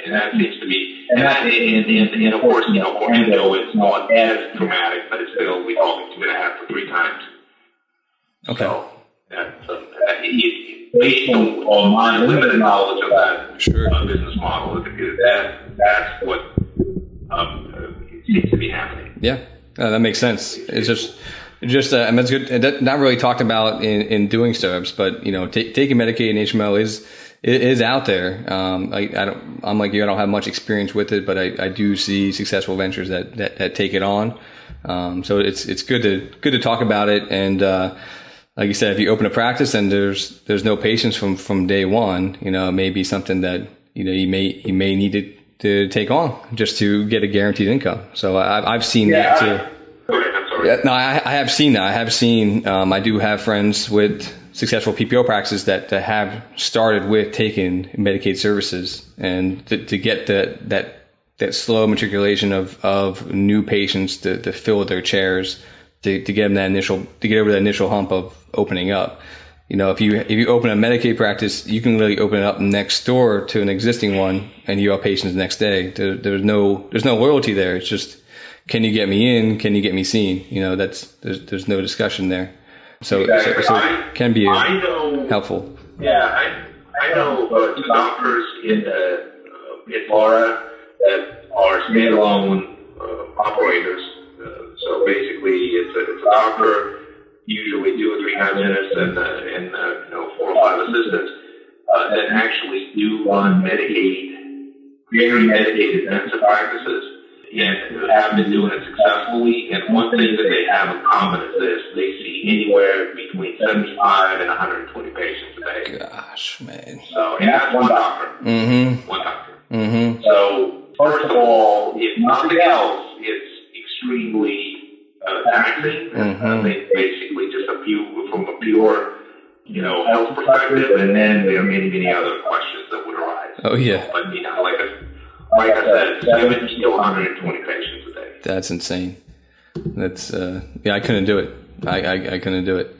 and that seems to be, and of course, for endo, it's not as dramatic, but it's still, we're talking 2.5 to 3 times. Okay. So, based on my limited knowledge of that business model, that's what seems to be happening. Yeah, that makes sense. It's just and that's good. Not really talked about in doing startups, but taking Medicaid and HMO is out there. I'm like you, I don't have much experience with it, but I do see successful ventures that take it on. So it's good to talk about it. And like you said, if you open a practice and there's no patients from day one, it may be something that you may need to take on just to get a guaranteed income. So I've seen that too. Yeah, no, I have seen that. I do have friends with successful PPO practices that have started with taking Medicaid services, and to get that slow matriculation of new patients to fill their chairs, to get them to get over that initial hump of opening up. If you open a Medicaid practice, you can really open it up next door to an existing one, and you have patients the next day. There's no loyalty there. It's just, can you get me in? Can you get me seen? There's no discussion there. So it can be helpful. Yeah, I know two doctors in Florida that are standalone operators. So basically, it's a doctor, usually 2 or 3 hygienists, and 4 or 5 assistants that actually do run very medicated intensive practices, and have been doing it successfully. And one thing that they have in common is this: they see anywhere between 75 and 120 patients a day. Gosh, man. So, and that's one doctor. Mm-hmm. One doctor. Mm-hmm. So, first of all, if nothing else, it's extremely taxing. Mm-hmm. Basically, just from a pure, health perspective, and then there are many, many other questions that would arise. Oh yeah. But like I said, 70 to 120 patients a day. That's insane. That's I couldn't do it. I couldn't do it.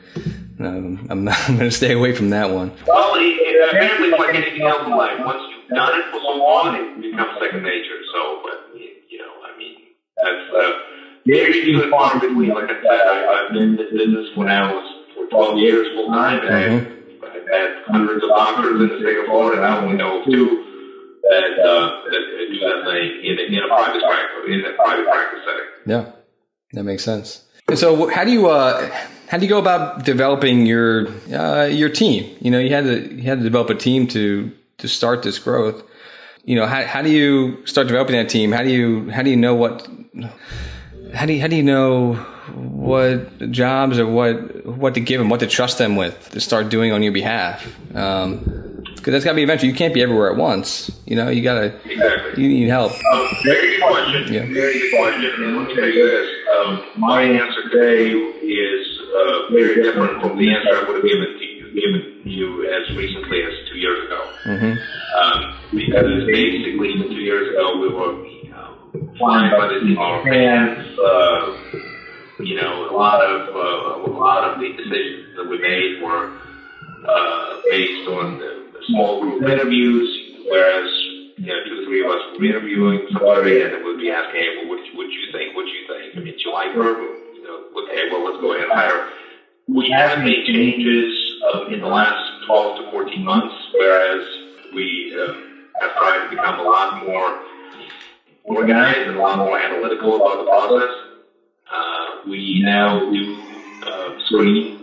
I'm going to stay away from that one. Well, apparently, it's like anything else in life. Once you've done it for so long, it becomes second nature. So, but that's very few and far between. Like I said, I've been in this business when I was for 12 years full time, and I've had hundreds of doctors in the state of Florida, and I only know of 2 that do that thing in a private practice setting. Yeah, that makes sense. And so, how do you go about developing your team? You had to develop a team to start this growth. How do you start developing that team? How do you know what jobs or what to give them, what to trust them with to start doing on your behalf? Because that's got to be eventually. You can't be everywhere at once. You gotta. Exactly. You need help. Very good question. Yeah. Very good question. And let me tell you this: my answer today is very different from the answer I would have given you as recently as 2 years ago. Mm-hmm. Because basically, even 2 years ago, we were flying by the seat of our pants. A lot of the decisions that we made were based on the small group interviews, whereas 2 or 3 of us were interviewing somebody, and then we'd be asking, "Hey, well, what do you think? What do you think? I mean, do you like her? Okay, well, let's go ahead and hire her." We haven't made changes in the last 12 to 14 months, whereas we have tried to become a lot more organized and a lot more analytical about the process. We now do screen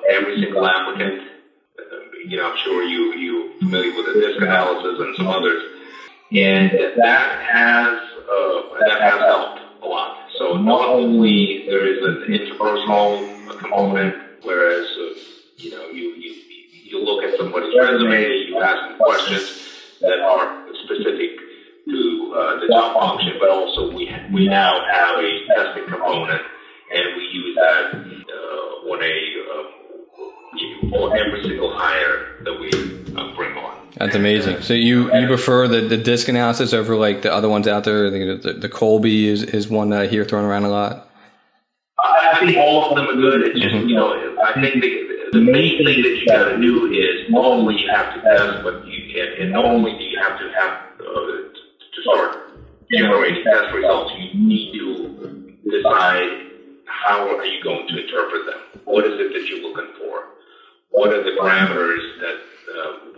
every single applicant. I'm sure you're familiar with the disc analysis and some others, and that has helped a lot. So not only there is an interpersonal component, whereas you look at somebody's resume, you ask them questions that are specific to the job function, but also we now have a testing component, and we use that for every single hire that we bring on. That's amazing. So you prefer the disc analysis over like the other ones out there? I think the Colby is one that I hear thrown around a lot. I think all of them are good. It's just, I think the main thing that you got to do is not only you have to test, but not only do you have to start generating test results, you need to decide how are you going to interpret them. What is it that you're looking for? What are the parameters that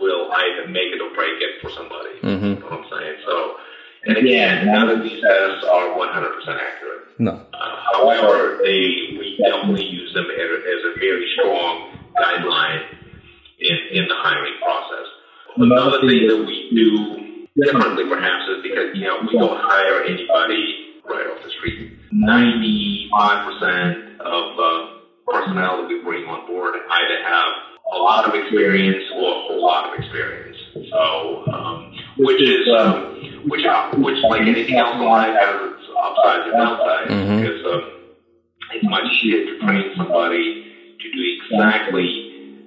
will either make it or break it for somebody? Mm-hmm. You know what I'm saying? So, and again, none of these tests are 100% accurate. No. However, we definitely use them as a very strong guideline in the hiring process. another thing that we do differently perhaps is because, we don't hire anybody right off the street. 95% of personnel that we bring on board either have a lot of experience or a whole lot of experience. So, which like anything else in life has its upsides and downsides, because it's much easier to train somebody to do exactly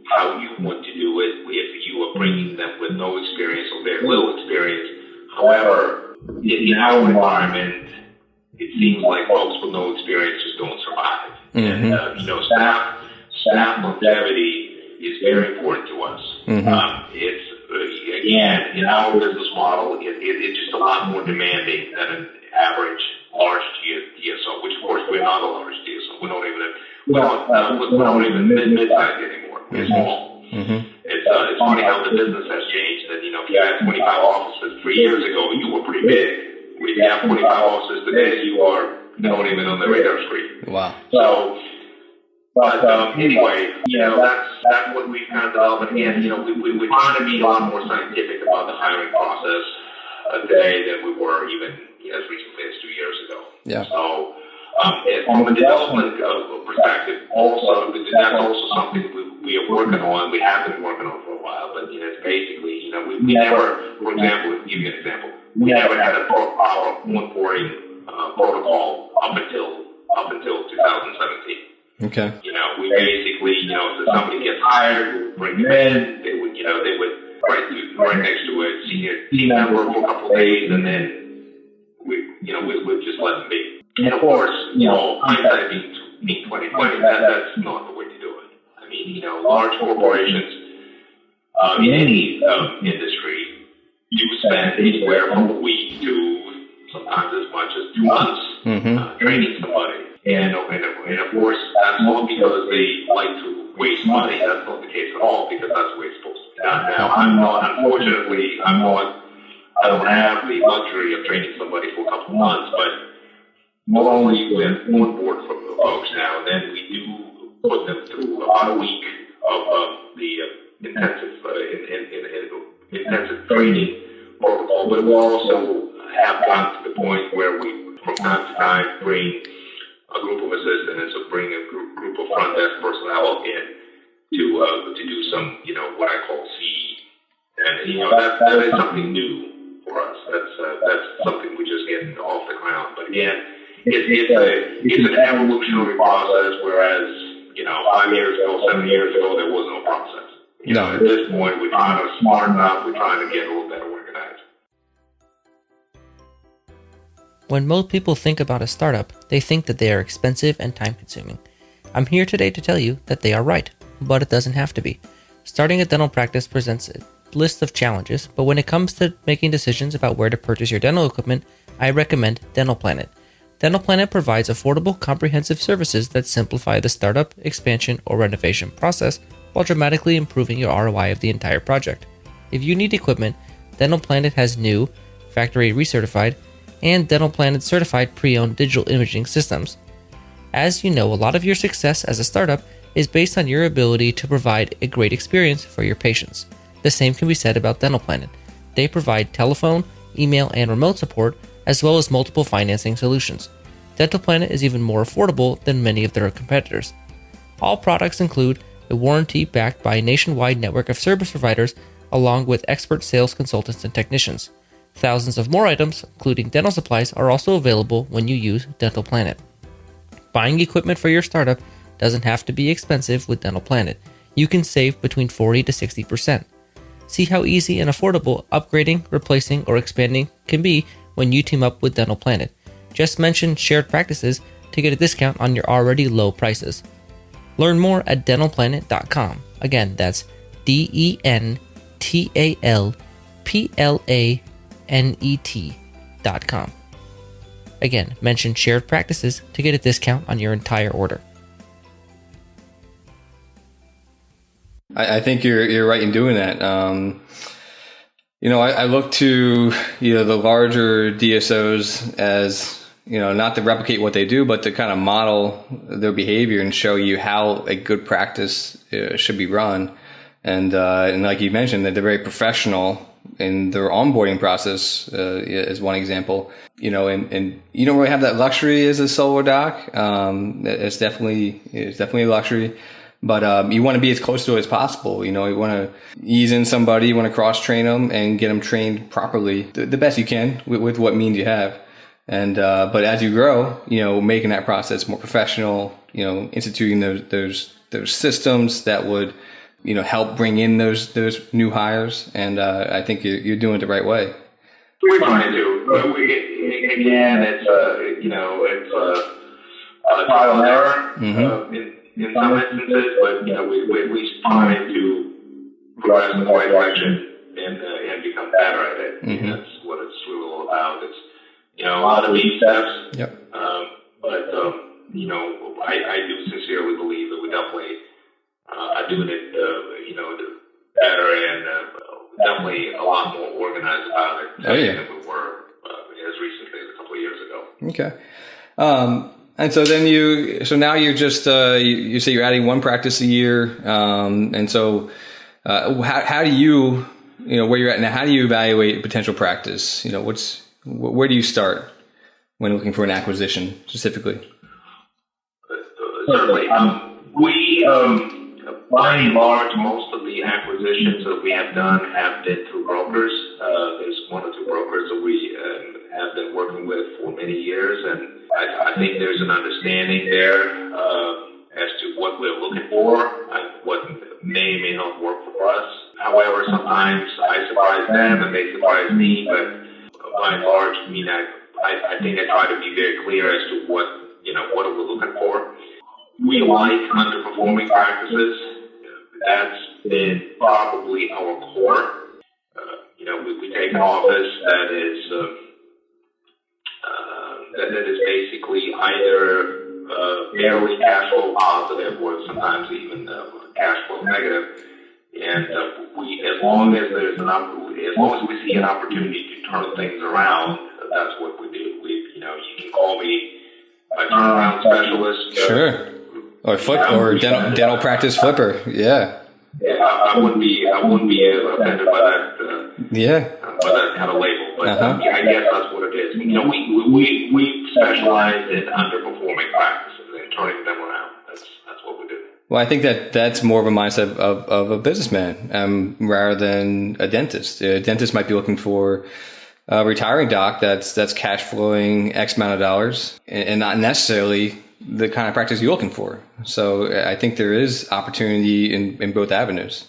how you want to do it if you are bringing them with no experience or very little experience. However, in our environment, it seems like folks with no experience just don't survive. And, staff longevity is very important to us. It's, again, in our business model, it's just a lot more demanding than an average large DSO, which of course we're not a large DSO. We're not even mid-size anymore. We're small. It's funny how the business has changed. That, if you had 25 offices 3 years ago, you were pretty big. If you have 25 offices today, you are not even on the radar screen. Wow. So, but anyway, that's what we've kind of developed. And again, we're trying to be a lot more scientific about the hiring process today than we were even as recently as 2 years ago. Yeah. So, from a development perspective, also that's also something we are working on. We have been working on for a while, but it's basically we never, for example, to give you an example, we never had a proper onboarding protocol up until 2017. Okay. We basically, if somebody gets hired, we would bring them in. They would right next to a senior team member for a couple of days, and then we'd just let them be. And of course, hindsight being 2020, that's not the way to do it. I mean, large corporations in any industry, you spend anywhere from a week to sometimes as much as 2 months training somebody. And of course, that's not because they like to waste money. That's not the case at all, because that's the way it's supposed to be done. Now, unfortunately, I don't have the luxury of training somebody for a couple of months, but not only with on board for the folks now, then we do put them through about a week of the intensive training protocol, but we also have gotten to the point where we, from time to time, bring a group of assistants or bring a group of front desk personnel in to do some, what I call seed. And, that is something new for us. That's something we just get off the ground. But again, it's an evolutionary process, whereas, 5 years ago, 7 years ago, there was no process. At this point, we're trying to smarten up, we're trying to get a little better organized. When most people think about a startup, they think that they are expensive and time-consuming. I'm here today to tell you that they are right, but it doesn't have to be. Starting a dental practice presents a list of challenges, but when it comes to making decisions about where to purchase your dental equipment, I recommend Dental Planet. Dental Planet provides affordable, comprehensive services that simplify the startup, expansion, or renovation process while dramatically improving your ROI of the entire project. If you need equipment, Dental Planet has new, factory recertified, and Dental Planet certified pre-owned digital imaging systems. As you know, a lot of your success as a startup is based on your ability to provide a great experience for your patients. The same can be said about Dental Planet. They provide telephone, email, and remote support, as well as multiple financing solutions. Dental Planet is even more affordable than many of their competitors. All products include a warranty backed by a nationwide network of service providers, along with expert sales consultants and technicians. Thousands of more items, including dental supplies, are also available when you use Dental Planet. Buying equipment for your startup doesn't have to be expensive with Dental Planet. You can save between 40 to 60%. See how easy and affordable upgrading, replacing, or expanding can be when you team up with Dental Planet. Just mention Shared Practices to get a discount on your already low prices. Learn more at dentalplanet.com. Again, that's dentalplanet.com. Again, mention Shared Practices to get a discount on your entire order. I think you're right in doing that. I look to the larger DSOs as not to replicate what they do, but to kind of model their behavior and show you how a good practice should be run. And like you mentioned, that they're very professional in their onboarding process, is one example. And you don't really have that luxury as a solo doc. It's definitely a luxury. But you want to be as close to it as possible. You want to ease in somebody, you want to cross train them and get them trained properly, the best you can with what means you have. And but as you grow, making that process more professional, instituting those systems that would help bring in those new hires. And I think you're doing it the right way. We're trying to, but again, it's trial and error. In some instances, but we're at least trying to progress in the right direction and become better at it. Mm-hmm. That's what it's really all about. It's a lot of baby steps. Yep. But I do sincerely believe that we definitely are doing it better and definitely a lot more organized about it than we were as recently as a couple of years ago. Okay. And so then now you're just, you say you're adding one practice a year. And so, how do you, where you're at now, how do you evaluate a potential practice? Where do you start when looking for an acquisition specifically? Certainly. We, by and large, most of the acquisitions that we have done have been through brokers. There's one or two brokers that we have been working with for many years, and I think there's an understanding there as to what we're looking for and what may not work for us. However, sometimes I surprise them and they surprise me, but by and large, I think I try to be very clear as to what are we looking for. We like underperforming practices. That's been probably our core. We take an office that is basically either barely cash flow positive or sometimes even cash flow negative. And as long as we see an opportunity to turn things around, that's what we do. You can call me a turnaround specialist. Sure. Or dental practice flipper. Yeah. Yeah, I wouldn't be offended by that. By that kind of label, but I guess that's what it is. We specialize in underperforming practices and turning them around. That's what we do. Well, I think that's more of a mindset of a businessman rather than a dentist. A dentist might be looking for a retiring doc that's cash flowing X amount of dollars and not necessarily the kind of practice you're looking for. So I think there is opportunity in both avenues.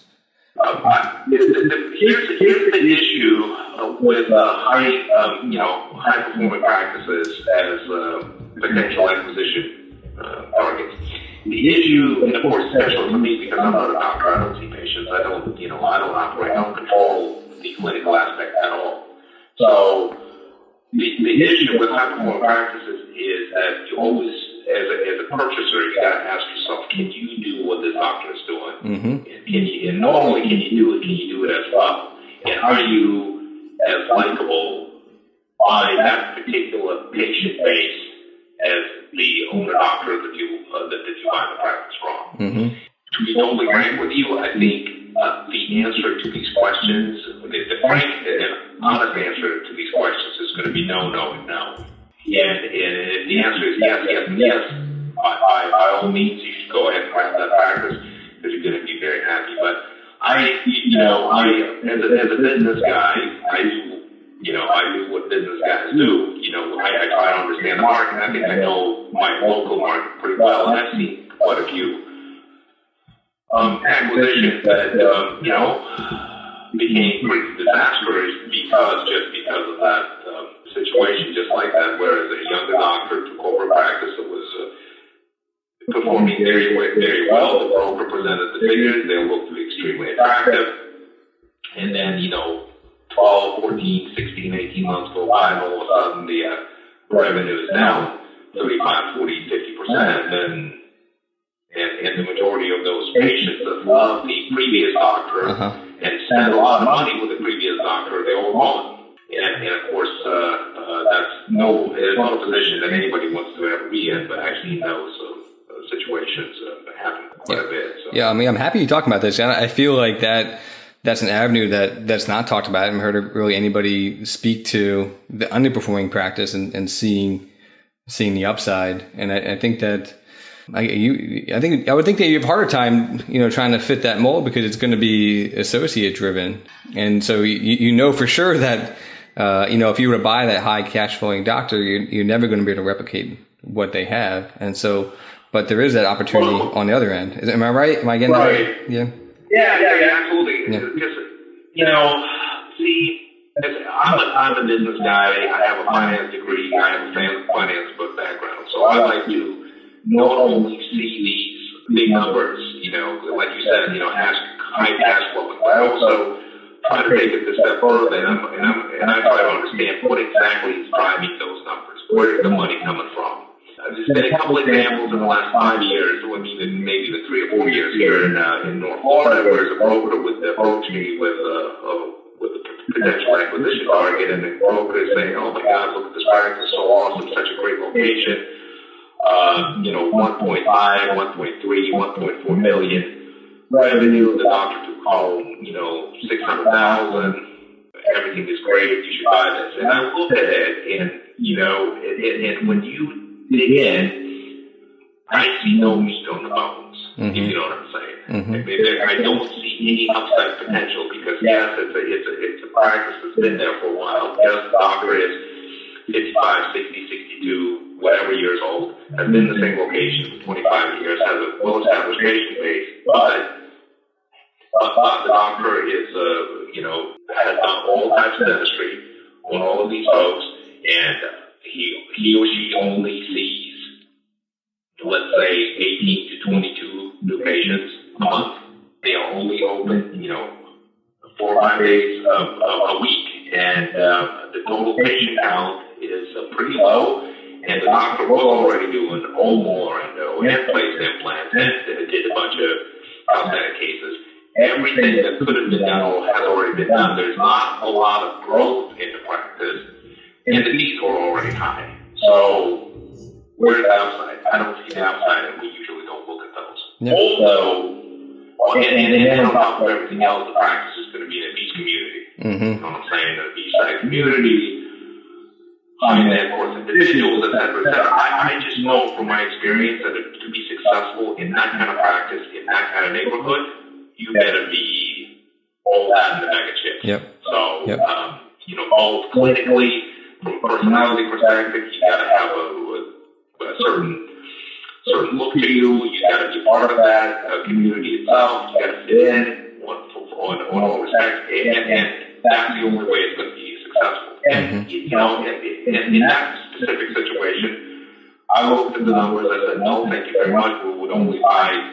Here's the issue with high performing practices as potential acquisition targets. The issue, and of course, especially for me, because I'm not a doctor, I don't see patients. I don't control the clinical aspect at all. So the issue with high performing practices is that you always, as a purchaser, you got to ask yourself, can you do what this doctor is doing? Mm-hmm. And not only can you do it as well? And are you as likable by that particular patient base as the owner doctor that you buy the practice from? Mm-hmm. To be totally frank with you, I think the answer to these questions, the frank and honest answer to these questions is going to be no, no, and no. And if the answer is yes, yes, and yes, by all means, you should go ahead and grab that practice because you're going to be very happy. But as a business guy, I do what business guys do. I try to understand the market. I think I know my local market pretty well, and I've seen quite a few acquisitions that became pretty disastrous because of that situation, just like that, whereas a younger doctor took over practice that was performing very, very well. The broker presented the figures. They looked extremely attractive. And then, 12, 14, 16, 18 months go by, and all of a sudden the revenue is down 35, 40, 50%. And the majority of those patients that love the previous doctor and spend a lot of money with the previous doctor, they all gone. And of course, it's not a position that anybody wants to ever be in, but actually those situations happen quite a bit. So Yeah, I mean, I'm happy you talking about this. And I feel like that's an avenue that's not talked about. I haven't heard really anybody speak to the underperforming practice and seeing the upside. And I think that I would think that you have a harder time, trying to fit that mold because it's going to be associate driven. And so for sure that, if you were to buy that high cash flowing doctor, you're never going to be able to replicate what they have. And so, but there is that opportunity on the other end. Am I right? Am I getting that right? Yeah. Yeah, absolutely. Because, I'm a business guy. I have a finance degree. I have a finance book background. So I like to not only see these big numbers, like you said, high cash flow, but I also try to take it a step further, and I try to understand what exactly is driving those numbers. Where is the money coming from? There's been a couple examples in the last 5 years, maybe the 3 or 4 years here in North Florida, where a broker would approach me with a potential acquisition target, and the broker is saying, "Oh my God, look at this practice, so awesome, such a great location. 1.5, 1.3, 1.4 million revenue. The doctor took home, 600,000. Everything is great. You should buy this." And I looked at it, and and when you dig in, I see no meat on the bones. If you know what I'm saying. I don't see any upside potential because yes, it's a practice that's been there for a while. Yes, the doctor is 55, 60, 62, whatever years old, has been in the same location for 25 years, has a well-established patient base, but the doctor is, has done all types of dentistry on all of these folks, and he or she only sees, let's say, 18 to 22 new patients a month. They are only open, 4 or 5 days a week, and the total patient count is pretty low. And the doctor was already doing more endo and placed implants and did a bunch of cosmetic cases. Everything that could have been done has already been done. There's not a lot of growth in the practice, and the fees are already high. So where's the upside? I don't see the upside, and we usually don't look at those. Yeah. Also, and then on top of everything else, the practice is going to be in a beach community. You know what I'm saying? A beachside community. And then, of course, individuals, et cetera. I just know from my experience that to be successful in that kind of practice, in that kind of neighborhood, you better be all that in the bag of chips. Yep. So, both clinically, from a personality perspective, you got to have a certain look to you. You got to be part of that community itself. You got to fit in on all respects, and that's the only way it's going to be successful. And, in that specific situation, I looked at the numbers. I said, no, thank you very much. We would only buy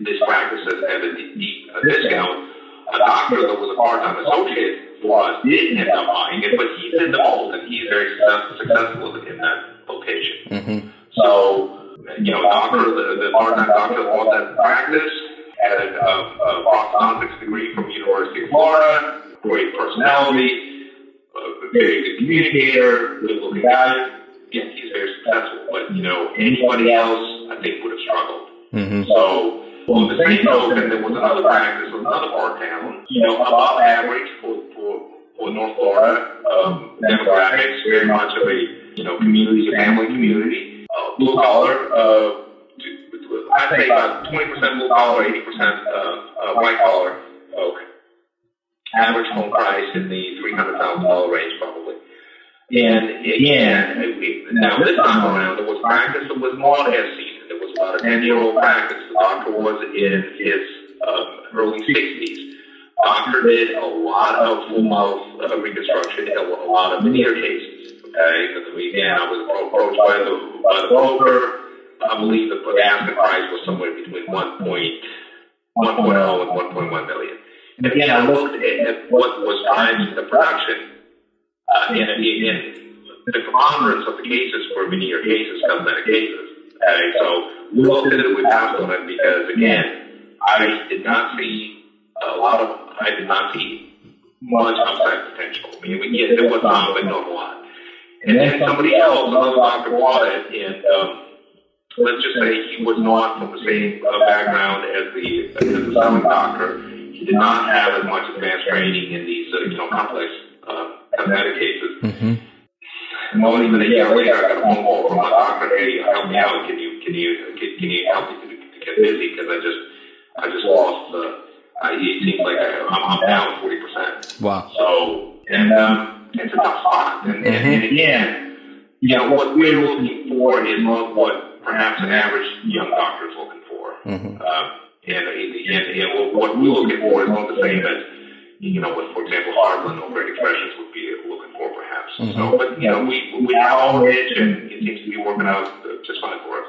this practice at a deep discount. A doctor that was a part-time associate for us didn't end up buying it, but he's in the mold, and he's very successful in that location. So, the part-time doctor bought that practice, had a orthodontics degree from the University of Florida, great personality, very good communicator, good-looking guy. Yeah, he's very successful. But, anybody else, I think, would have struggled. So, on the same token, there was another practice in another part of town, above average for North Florida, demographics, very much of a, community, a family community, blue collar, I'd say about 20% blue collar, 80% white collar folk. Average home price in the $300,000 range, probably. And again, now this time around, there was practice that was more or less seasoned. It was about a 10-year-old practice. The doctor was in his early 60s. Doctor did a lot of full mouth reconstruction and a lot of veneer cases. Okay, again, I was approached by the broker. I believe the asking price was somewhere between 1.0 and 1.1 million. And again, I looked at what was driving the production, and the preponderance of the cases were veneer cases, cosmetic cases. Okay, so we looked at it, we passed on it because, again, I did not see much upside potential. I mean, again, there was some, but not a lot. And then somebody else, another doctor, bought it, and let's just say he was not from the same background as the selling doctor. He did not have as much advanced training in these, complex cosmetic cases. Mm-hmm. Not even a year later, I got a phone call from my doctor. Hey, help me out. Can you help me to get busy? Because I just lost. It seems like I'm down 40%. Wow. So, and it's a tough spot. And again, what we're looking for is not what perhaps an average young doctor is looking for. Mm-hmm. And what we're looking for is not the same as, what, for example, Harlan or Great Expressions would be looking for, perhaps. Mm-hmm. So, but, we have our niche, and it seems to be working out just fine for us.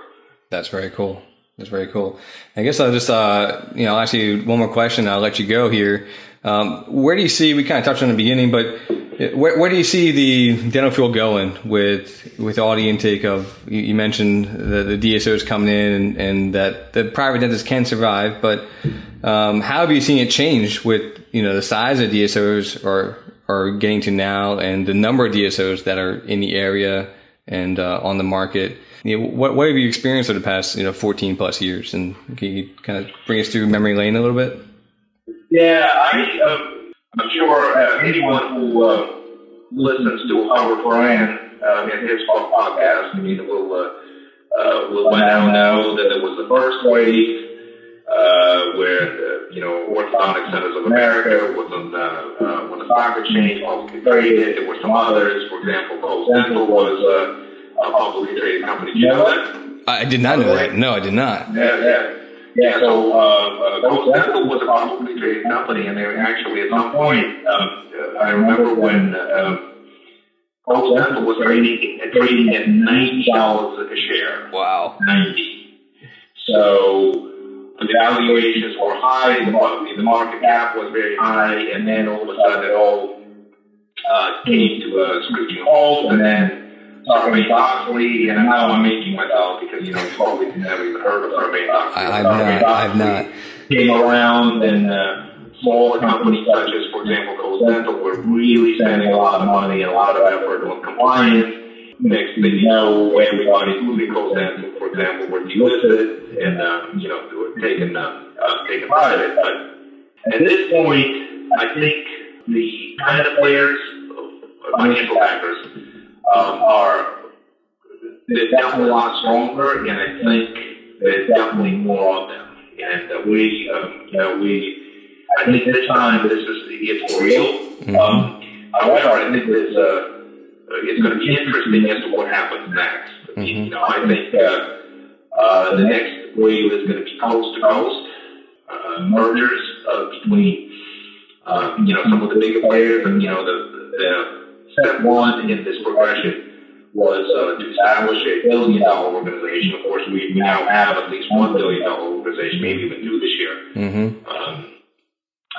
That's very cool. That's very cool. I guess I'll just, I'll ask you one more question. I'll let you go here. Where do you see, we kind of touched on the beginning, but where do you see the dental field going with all the intake of, you mentioned the DSOs coming in and that the private dentists can survive, but how have you seen it change with, the size of DSOs are getting to now and the number of DSOs that are in the area and on the market? What have you experienced over the past 14 plus years, and can you kind of bring us through memory lane a little bit? Yeah, I'm sure anyone who listens to Howard Bryan and his podcast, will by now know that it was the first wave where Orthodontic Centers of America was on the stock exchange, publicly traded. There were some others. For example, Coast Dental was a publicly traded company. Do you know that? I did not know that. No, I did not. Yeah. So Coast Dental was a publicly traded company, and they were actually at some point. I remember when Coast Dental was trading at $90 a share. Wow. 90. So the valuations were high, the market cap was very high, and then all of a sudden it all came to a screeching halt, and then Sarbanes-Oxley, and now I'm making myself because, you probably never even heard of Sarbanes-Oxley. I've not. Came around, and smaller companies such as, for example, Coast Dental were really spending a lot of money and a lot of effort on compliance. Next thing you know, everybody including Coast Dental, for example, were delisted and, taken private. But at this point, I think the kind of players, financial backers, they're definitely a lot stronger, and I think there's definitely more of them. And I think this time it's for real. Mm-hmm. However, I think it's going to be interesting as to what happens next. Mm-hmm. I think the next wave is going to be coast to coast mergers between some of the bigger players, and the step one in this progression was to establish $1 billion organization. Of course, we now have at least $1 billion organization, maybe even two this year. Mm-hmm.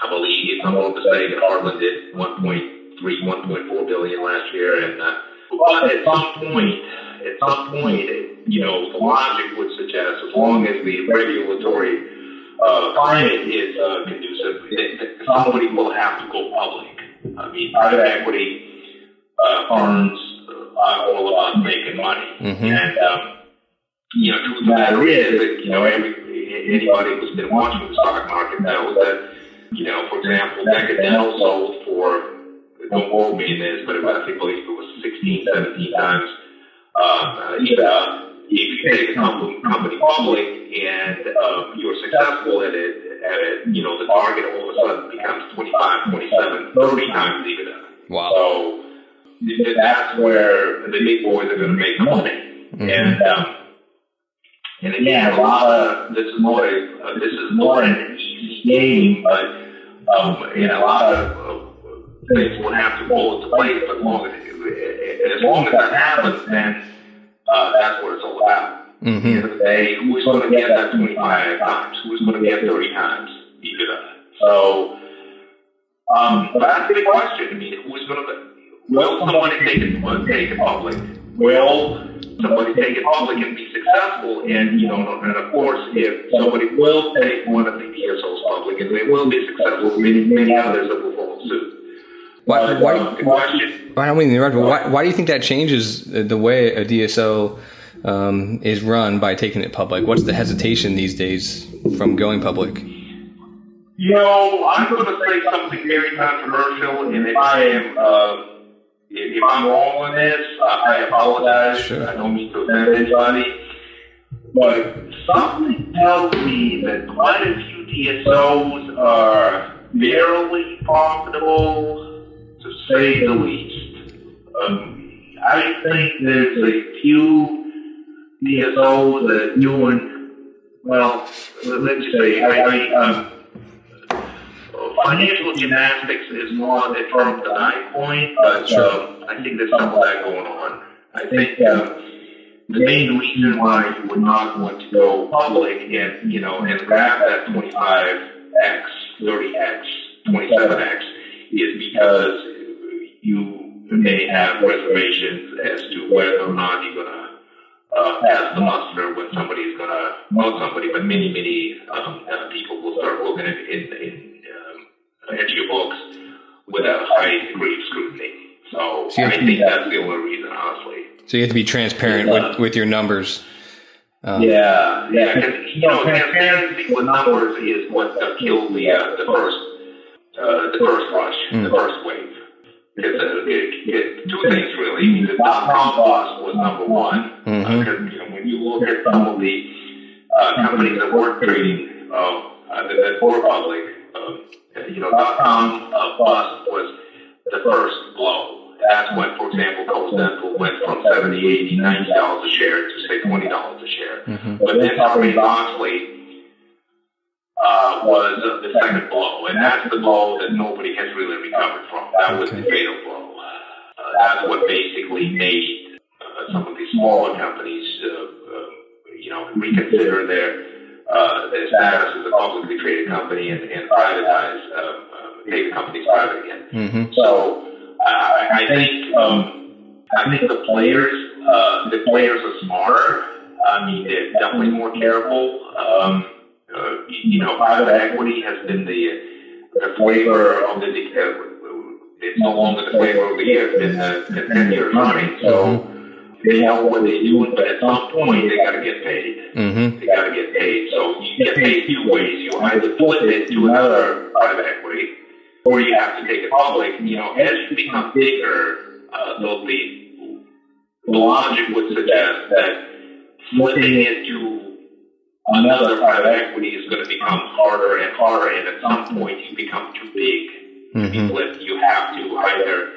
I believe, if I'm not mistaken, Harlan did 1.4 billion last year, and but at some point, the logic would suggest, as long as the regulatory climate is conducive, somebody will have to go public. I mean, private equity firms are all about making money, mm-hmm. and truth of the matter is that anybody who's been watching the stock market knows that for example, Decca Dental sold for, don't quote me in this, but I believe it was 16, 17 times EBITDA. If you take a company public and you're successful at it, the target all of a sudden becomes 25, 27, 30 times EBITDA. Wow. So that's where the big boys are going to make money. Mm-hmm. And again, this is more an easy game, but and a lot of things will have to fall into place. But as long as that happens, then that's what it's all about. Mm-hmm. At the end of the day, who's going to get that 25 times? Who's going to get 30 times EBITDA? So, but that's the big question. I mean, who's going to? Will somebody take it public? Will somebody take it public and be successful? And and of course, if somebody will take one of the DSOs public and they will be successful, many others will follow suit. Why do you think that changes the way a DSO is run by taking it public? What's the hesitation these days from going public? You know, I'm going to say something very controversial, and if I am, if I'm wrong on this, I apologize. Sure. I don't mean to offend anybody, but something tells me that quite a few DSOs are barely profitable, to say the least. I think there's a few DSOs that are doing, well, let's just say, financial gymnastics is not a term that I coined, but I think there's some of that going on. I think the main reason why you would not want to go public and, you know, and grab that 25x, 30x, 27x is because you may have reservations as to whether or not you're going to pass the muster when somebody's going to, not somebody, but many people will start looking at your books with a high degree of scrutiny. So I think that's the only reason, honestly. So you have to be transparent with your numbers. Yeah, because, you know, transparency with numbers is what killed the first rush, the first wave. Because two things really. The dot-com bust was number one. Because you know, when you look at some of the companies that were trading that were public, you know, dot-com bust was the first blow. That's when, for example, Coast Dental went from $70, $80, $90 a share to say $20 a share. But then Sarbanes-Oxley was the second blow, and that's the blow that nobody has really recovered from. That was the fatal blow. That's what basically made some of these smaller companies, you know, reconsider their status as a publicly traded company and privatize, take the companies private again. So I think the players are smarter. I mean, they're definitely more careful. You know, private equity has been the flavor of the it's no longer the flavor of the year. It's been the 10 years running. So they know what they're doing, but at some point they got to get paid. They got to get paid. So you get paid two ways. You either flip it to another private equity, or you have to take it public. You know, as you become bigger, the logic would suggest that flipping it to another private equity is going to become harder and harder, and at some point you become too big to be flipped. You have to either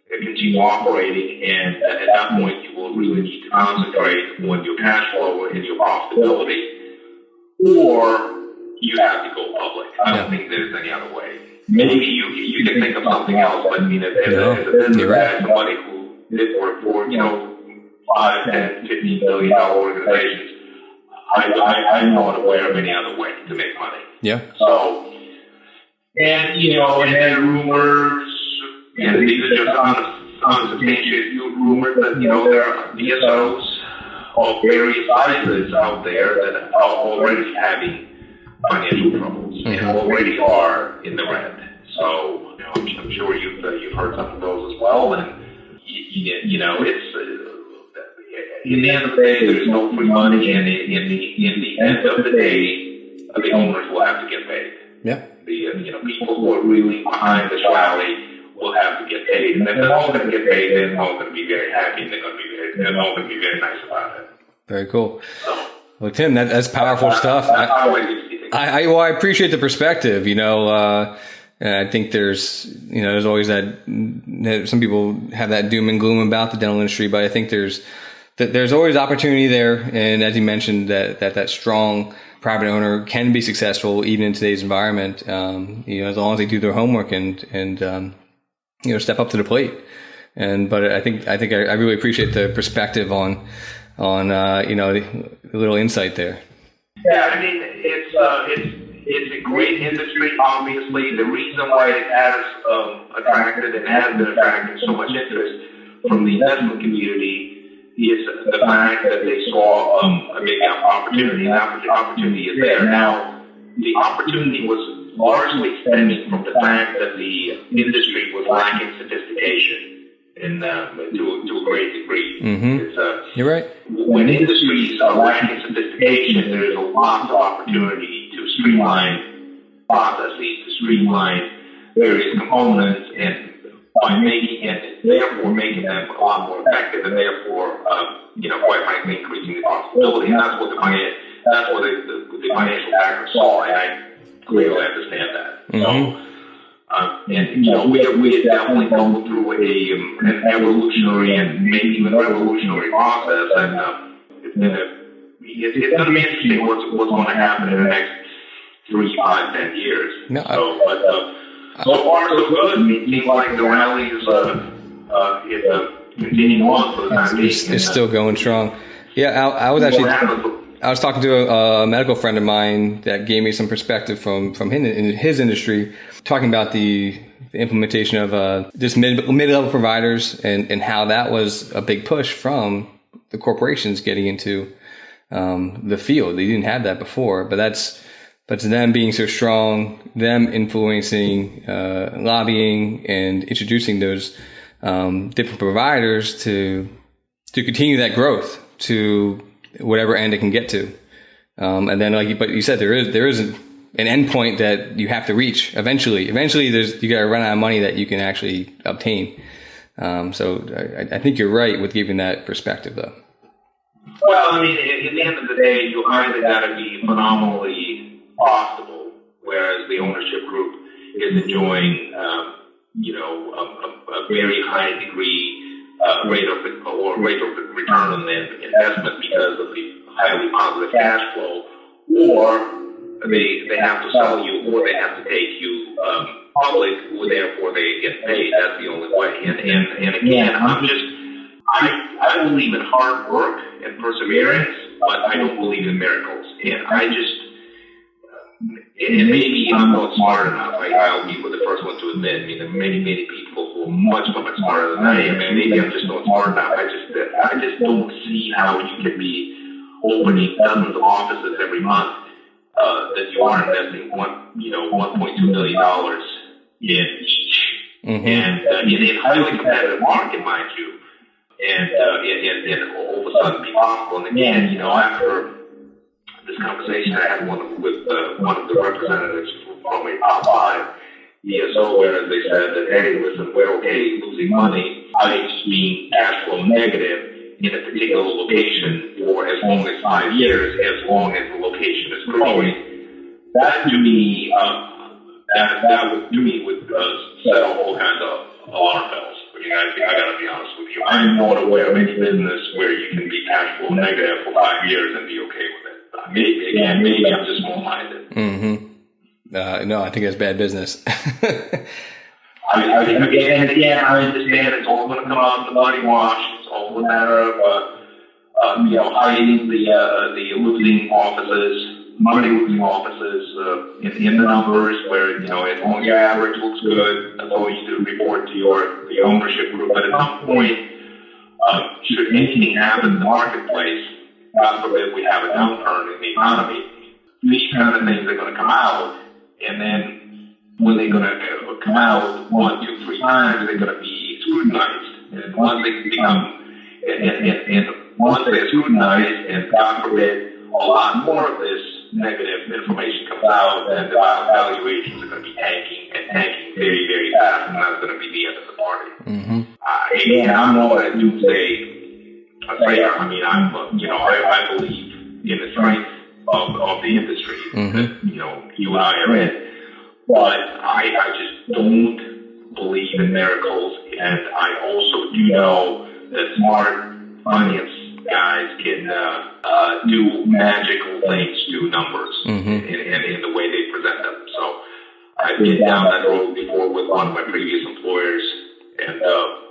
continue operating, and at that point you will really need to concentrate on your cash flow and your profitability, or you have to go public. I don't think there's any other way. Maybe you can think of something else, but I mean, as a business guy, somebody who did work for, you know, 5, 10, $15 billion organizations, I'm not aware of any other way to make money. Yeah. So, and, you know, and then rumors, and these are just unsubstantiated rumors that, you know, there are DSOs of various sizes out there that are already having financial troubles and already are in the red. So, you know, I'm sure you've heard some of those as well. And, you know, it's... in the end of the day, there's no free money, and in the end of the day, the owners will have to get paid. Yeah. You know, people who are really behind the rally will have to get paid, and if they're all going to get paid, they're all going to be very happy, and they're all going to be very nice about it. Very cool. Well, Tim, that's powerful stuff. I appreciate the perspective. You know, I think there's always that. Some people have that doom and gloom about the dental industry, but I think there's always opportunity there, and as you mentioned, that strong private owner can be successful even in today's environment. You know, as long as they do their homework and you know, step up to the plate. But I think I really appreciate the perspective on you know, the little insight there. Yeah, I mean, it's a great industry. Obviously, the reason why it has attracted and has been attracting so much interest from the investment community is the fact that they saw a big opportunity. And the opportunity is there. Now, the opportunity was largely stemming from the fact that the industry was lacking sophistication. to a great degree. Mm-hmm. You're right. When industries are lacking sophistication, there is a lot of opportunity to streamline processes, to streamline various components, and by making it, therefore making them a lot more effective, and therefore, quite frankly, increasing the profitability. And that's what the financial backers saw, and I clearly understand that. Mm-hmm. We had definitely gone through an evolutionary and maybe even revolutionary process, and it's going to be interesting what's going to happen in the next 3, 5, 10 years. No, so far so good. I mean, it seems like the rally is continuing on for the time being. It's still going strong. Yeah, I was talking to a medical friend of mine that gave me some perspective from him in his industry, talking about the implementation of just mid-level providers and how that was a big push from the corporations getting into the field. They didn't have that before, but to them being so strong, them influencing, lobbying, and introducing those different providers to continue that growth to whatever end it can get to. And then, but you said there is an endpoint that you have to reach eventually. Eventually, you got to run out of money that you can actually obtain. So I think you're right with giving that perspective, though. Well, I mean, at the end of the day, you either got to be phenomenally profitable, whereas the ownership group is enjoying, a very high degree rate of return on their investment because of the highly positive cash flow, or they have to sell you, or they have to take you public, therefore they get paid. That's the only way. And again, I believe in hard work and perseverance, but I don't believe in miracles. And maybe I'm not smart enough. I'll be the first one to admit. I mean, there are many people who are much smarter than I am. And maybe I'm just not smart enough. I just don't see how you can be opening dozens of offices every month that you are investing $1.2 million in each, mm-hmm. and in a highly competitive market, mind you, and all of a sudden be profitable. And again, after this conversation I had with one of the representatives from a top 5 DSO, where they said that, hey, listen, we're okay losing money, i.e. being cash flow negative in a particular location for as long as 5 years, as long as the location is growing. That to me, would set off all kinds of alarm bells. I mean, I got to be honest with you. I'm not aware of any business where you can be cash flow negative for 5 years and be okay with it. Maybe I'm just small-minded. Mm-hmm. No, I think that's bad business. I understand it's all going to come out in the money wash. It's all a matter of hiding the losing offices, money-losing offices in the numbers, where as long as your average looks good, that's all you do, report to the ownership group. But at some point, should anything happen in the marketplace, God forbid we have a downturn in the economy, these kind of things are going to come out, and then when they're going to come out 1, 2, 3 times, they're going to be scrutinized. And once they become, and once they're scrutinized, and God forbid a lot more of this negative information comes out, then the valuations are going to be tanking very, very fast, and that's going to be the end of the party. Mm-hmm. And I'm not a doomsday player. I mean, I believe in the strength of the industry that you and I are in, but I just don't believe in miracles, and I also do know that smart finance guys can do magical things to numbers in the way they present them. So I've been down that road before with one of my previous employers, and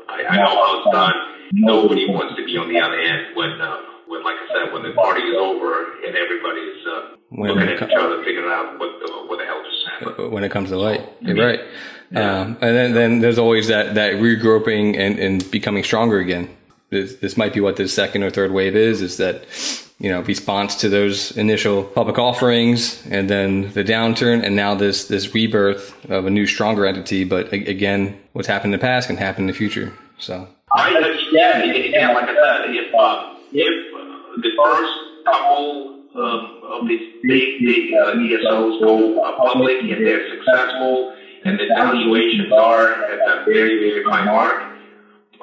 I know how it's done. Nobody wants to be on the other end when like I said, when the party is over and everybody's looking at each other, figuring out what the hell just happened. When it comes to light, you're right. Yeah. And then there's always that regrouping and becoming stronger again. This might be what the second or third wave is that, response to those initial public offerings, and then the downturn, and now this rebirth of a new, stronger entity. But again, what's happened in the past can happen in the future. So Again, like I said, if the first couple of these big DSOs go public and they're successful and the valuations are at a very, very high mark,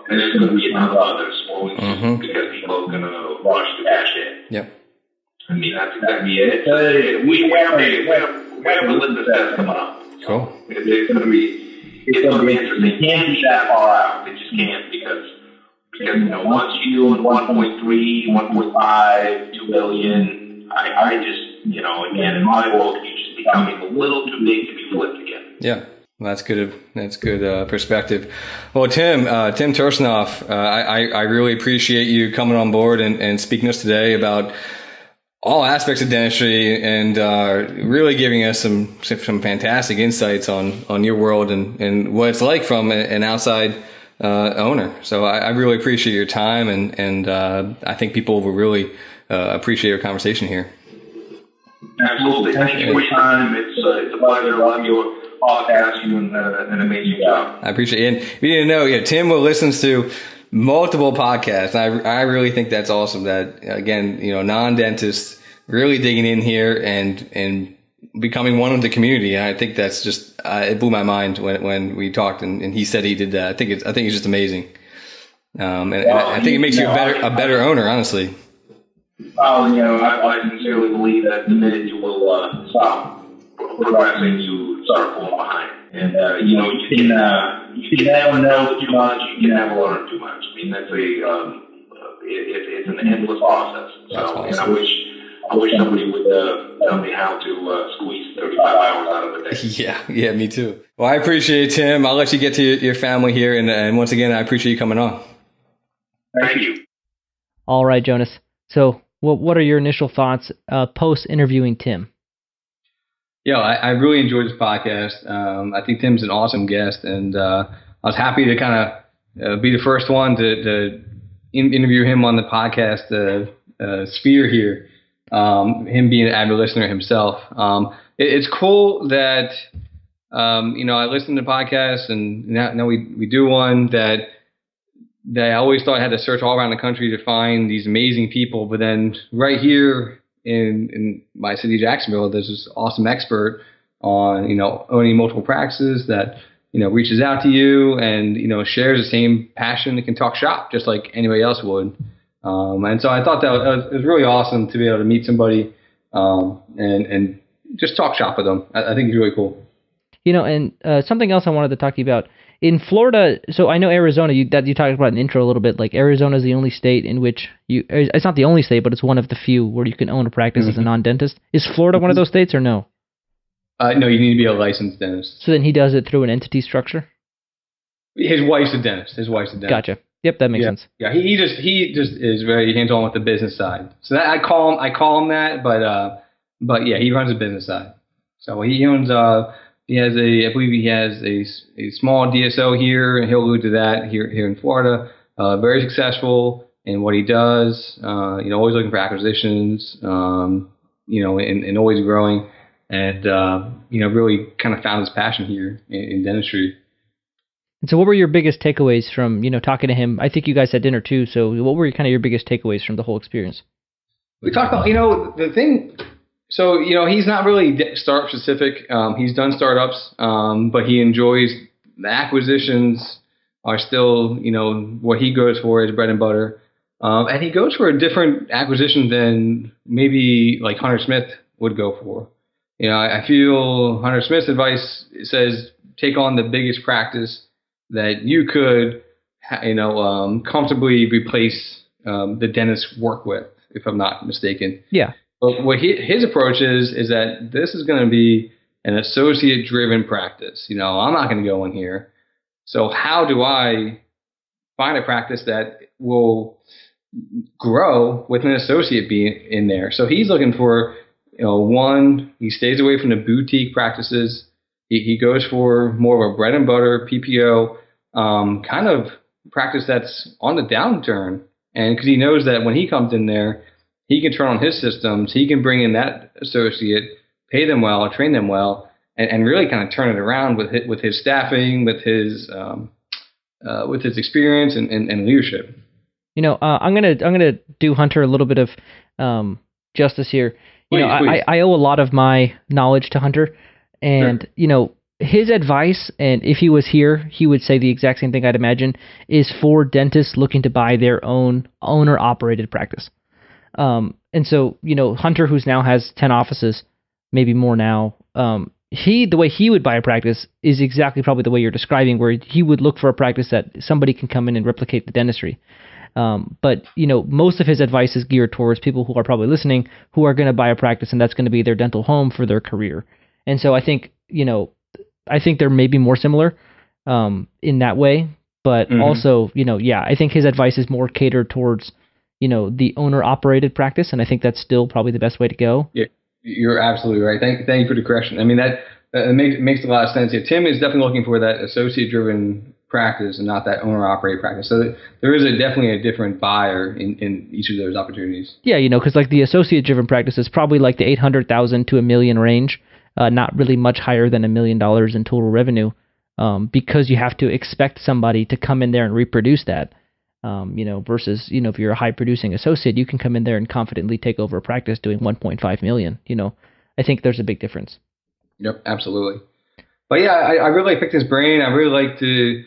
and there's going to be a ton of others because people are going to rush to cash in. Yep. I mean, that's exactly it. We have a litmus test coming up. Cool. It's going to be interesting. You can't be that far out. It just can't because once you're doing 1.3, 1.5, 2 billion, I just again in my world you're just becoming a little too big to be flipped again. Yeah. Well, that's good. That's good perspective. Well, Tim Tursonoff, I really appreciate you coming on board and speaking to us today about all aspects of dentistry and really giving us some fantastic insights on your world and what it's like from an outside owner. So I really appreciate your time and I think people will really appreciate our conversation here. Absolutely. Thank you for your time. It's a pleasure. Love your podcast. You're doing an amazing job. I appreciate it. And if you didn't know, Tim listens to multiple podcasts. I really think that's awesome that, again, non-dentists really digging in here and becoming one of the community. And I think that's just, it blew my mind when we talked and he said he did that. I think it's just amazing. I think it makes you a better owner, honestly. I sincerely believe that the minute you will stop progressing, you start falling behind. And, you can never know too much, you can never learn too much. I mean, that's it's an endless process. So, and I wish somebody would tell me how to squeeze 35 hours out of a day. Yeah, me too. Well, I appreciate it, Tim. I'll let you get to your family here. And once again, I appreciate you coming on. Thank you. All right, Jonas. So what are your initial thoughts post-interviewing Tim? Yeah, I really enjoyed this podcast. I think Tim's an awesome guest, and I was happy to kind of be the first one to interview him on the podcast sphere here. Him being an avid listener himself. It's cool that I listen to podcasts, and now we do one that I always thought I had to search all around the country to find these amazing people, but then right here in my city, Jacksonville, there's this awesome expert on, owning multiple practices that, reaches out to you and, shares the same passion and can talk shop just like anybody else would. And so I thought that it was really awesome to be able to meet somebody and just talk shop with them. I think it's really cool. And something else I wanted to talk to you about. In Florida, so I know Arizona, you talked about in the intro a little bit, like Arizona is the only state in which it's not the only state, but it's one of the few where you can own a practice as a non-dentist. Is Florida one of those states or no? No, you need to be a licensed dentist. So then he does it through an entity structure? His wife's a dentist. Gotcha. Yep, that makes sense. Yeah, he just is very hands-on with the business side. So that I call him that, but yeah, he runs the business side. So he owns I believe he has a small DSO here, and he'll allude to that here in Florida. Very successful in what he does. Always looking for acquisitions. And always growing, and really kind of found his passion here in dentistry. And so, what were your biggest takeaways from talking to him? I think you guys had dinner too. So, what were kind of your biggest takeaways from the whole experience? We talked about the thing. So, he's not really startup specific. He's done startups, but he enjoys the acquisitions are still, what he goes for is bread and butter. And he goes for a different acquisition than maybe like Hunter Smith would go for. I feel Hunter Smith's advice says take on the biggest practice that you could, comfortably replace the dentist work with, if I'm not mistaken. Yeah. But what his approach is that this is going to be an associate-driven practice. I'm not going to go in here. So how do I find a practice that will grow with an associate being in there? So he's looking for, one, he stays away from the boutique practices. He goes for more of a bread and butter PPO kind of practice that's on the downturn. And because he knows that when he comes in there, he can turn on his systems. He can bring in that associate, pay them well, train them well, and really kind of turn it around with his staffing, with his with his experience and leadership. You know, I'm gonna do Hunter a little bit of justice here. You know, Please. I owe a lot of my knowledge to Hunter, and Sure. you know, his advice, and if he was here, he would say the exact same thing, I'd imagine, is for dentists looking to buy their own owner-operated practice. And so, you know, Hunter, who's now has 10 offices, maybe more now, the way he would buy a practice is exactly probably the way you're describing, where he would look for a practice that somebody can come in and replicate the dentistry. But, you know, most of his advice is geared towards people who are probably listening, who are going to buy a practice, and that's going to be their dental home for their career. And so I think, you know, they're maybe more similar in that way. But also, you know, yeah, I think his advice is more catered towards, you know, the owner-operated practice, and I think that's still probably the best way to go. Yeah, you're absolutely right. Thank you for the correction. I mean, that makes a lot of sense. Yeah, Tim is definitely looking for that associate-driven practice and not that owner-operated practice. So there is definitely a different buyer in each of those opportunities. Yeah, you know, because like the associate-driven practice is probably like the $800,000 to $1 million range, not really much higher than $1 million in total revenue, because you have to expect somebody to come in there and reproduce that. You know, versus, you know, if you're a high producing associate, you can come in there and confidently take over a practice doing 1.5 million. You know, I think there's a big difference. Yep, absolutely. But yeah, I really picked his brain. I really like to,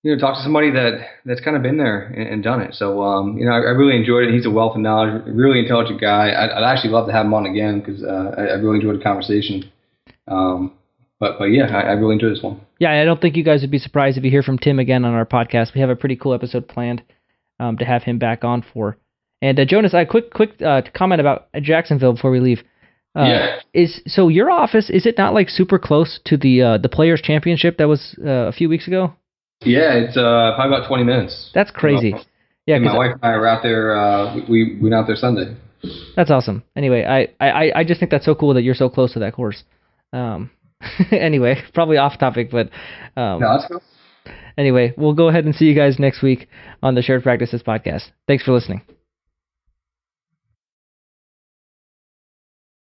you know, talk to somebody that's kind of been there and done it. So, you know, I really enjoyed it. He's a wealth of knowledge, really intelligent guy. I'd actually love to have him on again because I really enjoyed the conversation. But yeah, I really enjoyed this one. Yeah, I don't think you guys would be surprised if you hear from Tim again on our podcast. We have a pretty cool episode planned to have him back on for. And Jonas, a quick comment about Jacksonville before we leave. So your office, is it not like super close to the Players Championship that was a few weeks ago? Yeah, it's probably about 20 minutes. That's crazy. Yeah, my wife and I were out there. We went out there Sunday. That's awesome. Anyway, I just think that's so cool that you're so close to that course. Anyway, probably off topic, but No, that's cool. Anyway, we'll go ahead and see you guys next week on the Shared Practices podcast. Thanks for listening.